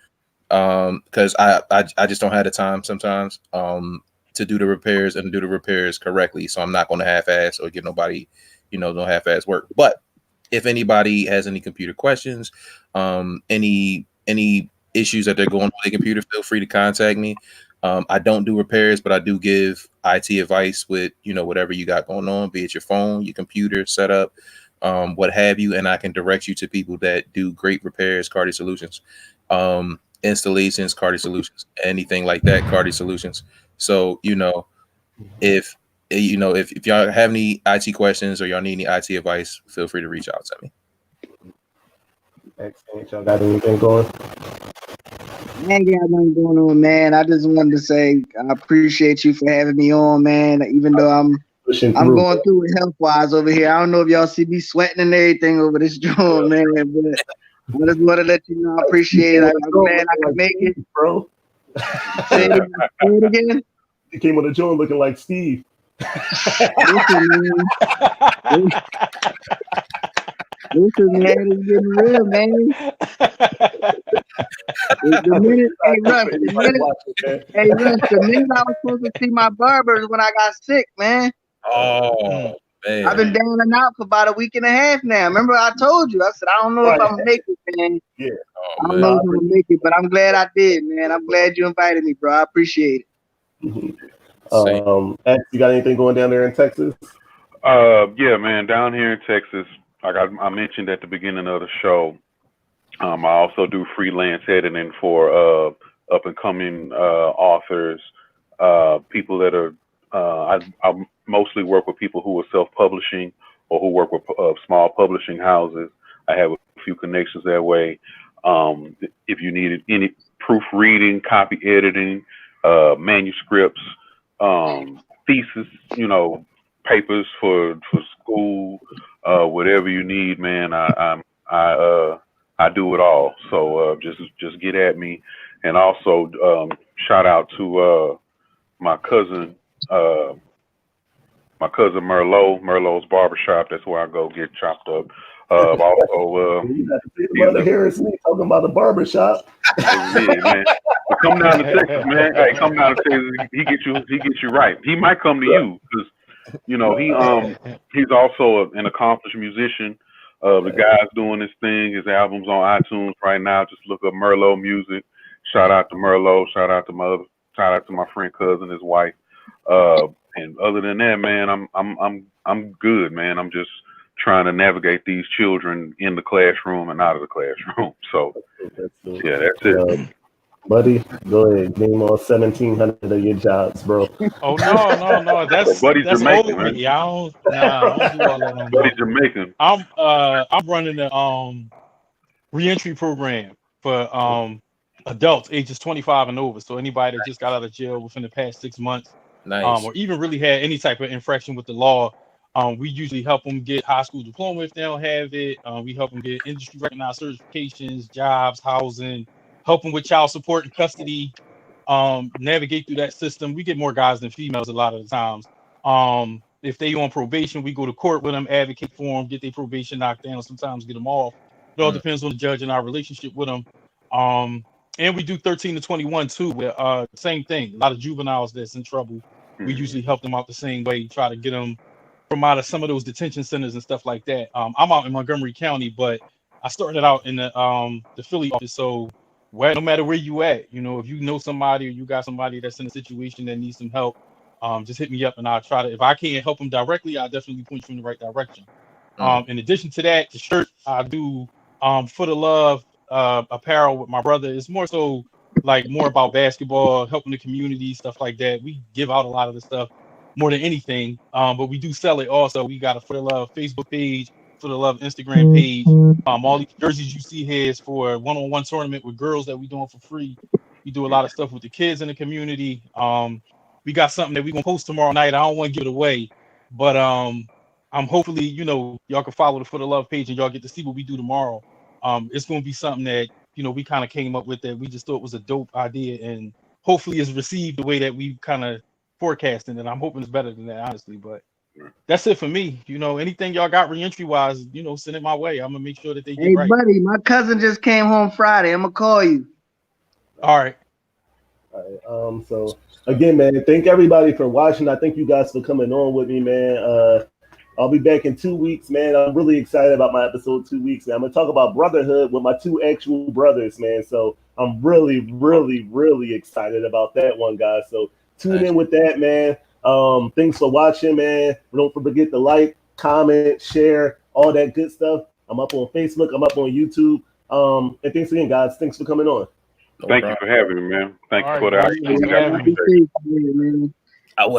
S3: because I just don't have the time sometimes to do the repairs and do the repairs correctly. So I'm not going to half-ass or give nobody, no half-ass work. But if anybody has any computer questions, any issues that they're going on with their computer, feel free to contact me. I don't do repairs, but I do give IT advice with, whatever you got going on, be it your phone, your computer setup, what have you. And I can direct you to people that do great repairs, Cardi Solutions, installations, Cardi Solutions, anything like that, Cardi Solutions. So, if y'all have any IT questions or y'all need any IT advice, feel free to reach out to me.
S1: Excellent. Y'all got anything going?
S2: I ain't got nothing going on, man. I just wanted to say I appreciate you for having me on, man. Even though I'm going through it health-wise over here. I don't know if y'all see me sweating and everything over this joint, man. But I just want to let you know I appreciate it. I'm glad I could make it,
S1: bro.
S2: Say it again.
S1: You came on the joint looking like Steve.
S2: Listen, man, it's getting real, man. The minute I was supposed to see my barbers when I got sick, man.
S3: Oh, man.
S2: I've been down and out for about a week and a half now. Remember I told you, I said, I don't know if I'm going to make it, man.
S1: Yeah.
S2: I don't know if I'm going to make it, but I'm glad I did, man. I'm glad you invited me, bro. I appreciate it.
S1: X, you got anything going down there in Texas?
S5: Yeah, man, down here in Texas, like I mentioned at the beginning of the show, I also do freelance editing for up and coming authors, people that are. I mostly work with people who are self-publishing or who work with small publishing houses. I have a few connections that way. If you needed any proofreading, copy editing, manuscripts, thesis, papers for school, whatever you need, man, I do it all. So just get at me. And also shout out to my cousin Merlot's Barbershop. That's where I go get chopped up. Also,
S1: Brother Harrison talking about the barbershop.
S5: Yeah, man. Come down to Texas, man. Hey, come down to Texas. He gets you right. He might come to you because he's also an accomplished musician. The guy's doing this thing. His album's on iTunes right now. Just look up Merlot Music. Shout out to Merlot. Shout out to my friend cousin, his wife. And other than that, man, I'm good, man. I'm just trying to navigate these children in the classroom and out of the classroom. So yeah, that's it.
S1: Buddy, go ahead. Name all 1,700 of your jobs, bro.
S4: Oh no. That's
S5: Buddy's
S4: that's
S5: Jamaican,
S4: old.
S5: man.
S4: Yeah, I don't do all that no
S5: Buddy's
S4: more.
S5: Jamaican.
S4: I'm running the reentry program for adults ages 25 and over. So anybody that just got out of jail within the past 6 months,
S3: Nice.
S4: or even really had any type of infraction with the law, we usually help them get high school diploma if they don't have it. We help them get industry recognized certifications, jobs, housing, help them with child support and custody, navigate through that system. We get more guys than females a lot of the times. If they on probation, we go to court with them, advocate for them, get their probation knocked down, sometimes get them off. It all depends on the judge and our relationship with them. And we do 13 to 21 too, where same thing, a lot of juveniles that's in trouble. We usually help them out the same way, try to get them from out of some of those detention centers and stuff like that. I'm out in Montgomery County, but I started out in the Philly office, so no matter where you at, you know, if you know somebody or you got somebody that's in a situation that needs some help, just hit me up and I'll try to. If I can't help them directly, I'll definitely point you in the right direction. In addition to that, the shirt I do for the love apparel with my brother. It's more so like more about basketball, helping the community, stuff like that. We give out a lot of the stuff more than anything, but we do sell it also. We got a For the Love Facebook page, For the Love Instagram page. All these jerseys you see here is for a one-on-one tournament with girls that we doing for free. We do a lot of stuff with the kids in the community. We got something that we gonna post tomorrow night. I don't want to give it away, but I'm hopefully, you know, y'all can follow the For the Love page and y'all get to see what we do tomorrow. It's gonna be something that, you know, we kind of came up with that we just thought was a dope idea, and hopefully is received the way that we kind of forecasting, and I'm hoping it's better than that, honestly. But that's it for me. You know, anything y'all got reentry wise, you know, send it my way. I'm gonna make sure that they get right.
S2: Hey buddy, my cousin just came home Friday. I'm gonna call you.
S4: All right.
S1: So again, man, thank everybody for watching. I thank you guys for coming on with me, man. I'll be back in 2 weeks, man. I'm really excited about my episode 2 weeks, man. I'm gonna talk about brotherhood with my 2 actual brothers, man. So I'm really, really, really excited about that one, guys. So tune in with that, man. Thanks for watching, man. Don't forget to like, comment, share, all that good stuff. I'm up on Facebook. I'm up on YouTube. And thanks again, guys. Thanks for coming on.
S5: Thank you for having me, man. Thank you for the
S4: Thanks for having me.
S2: Man.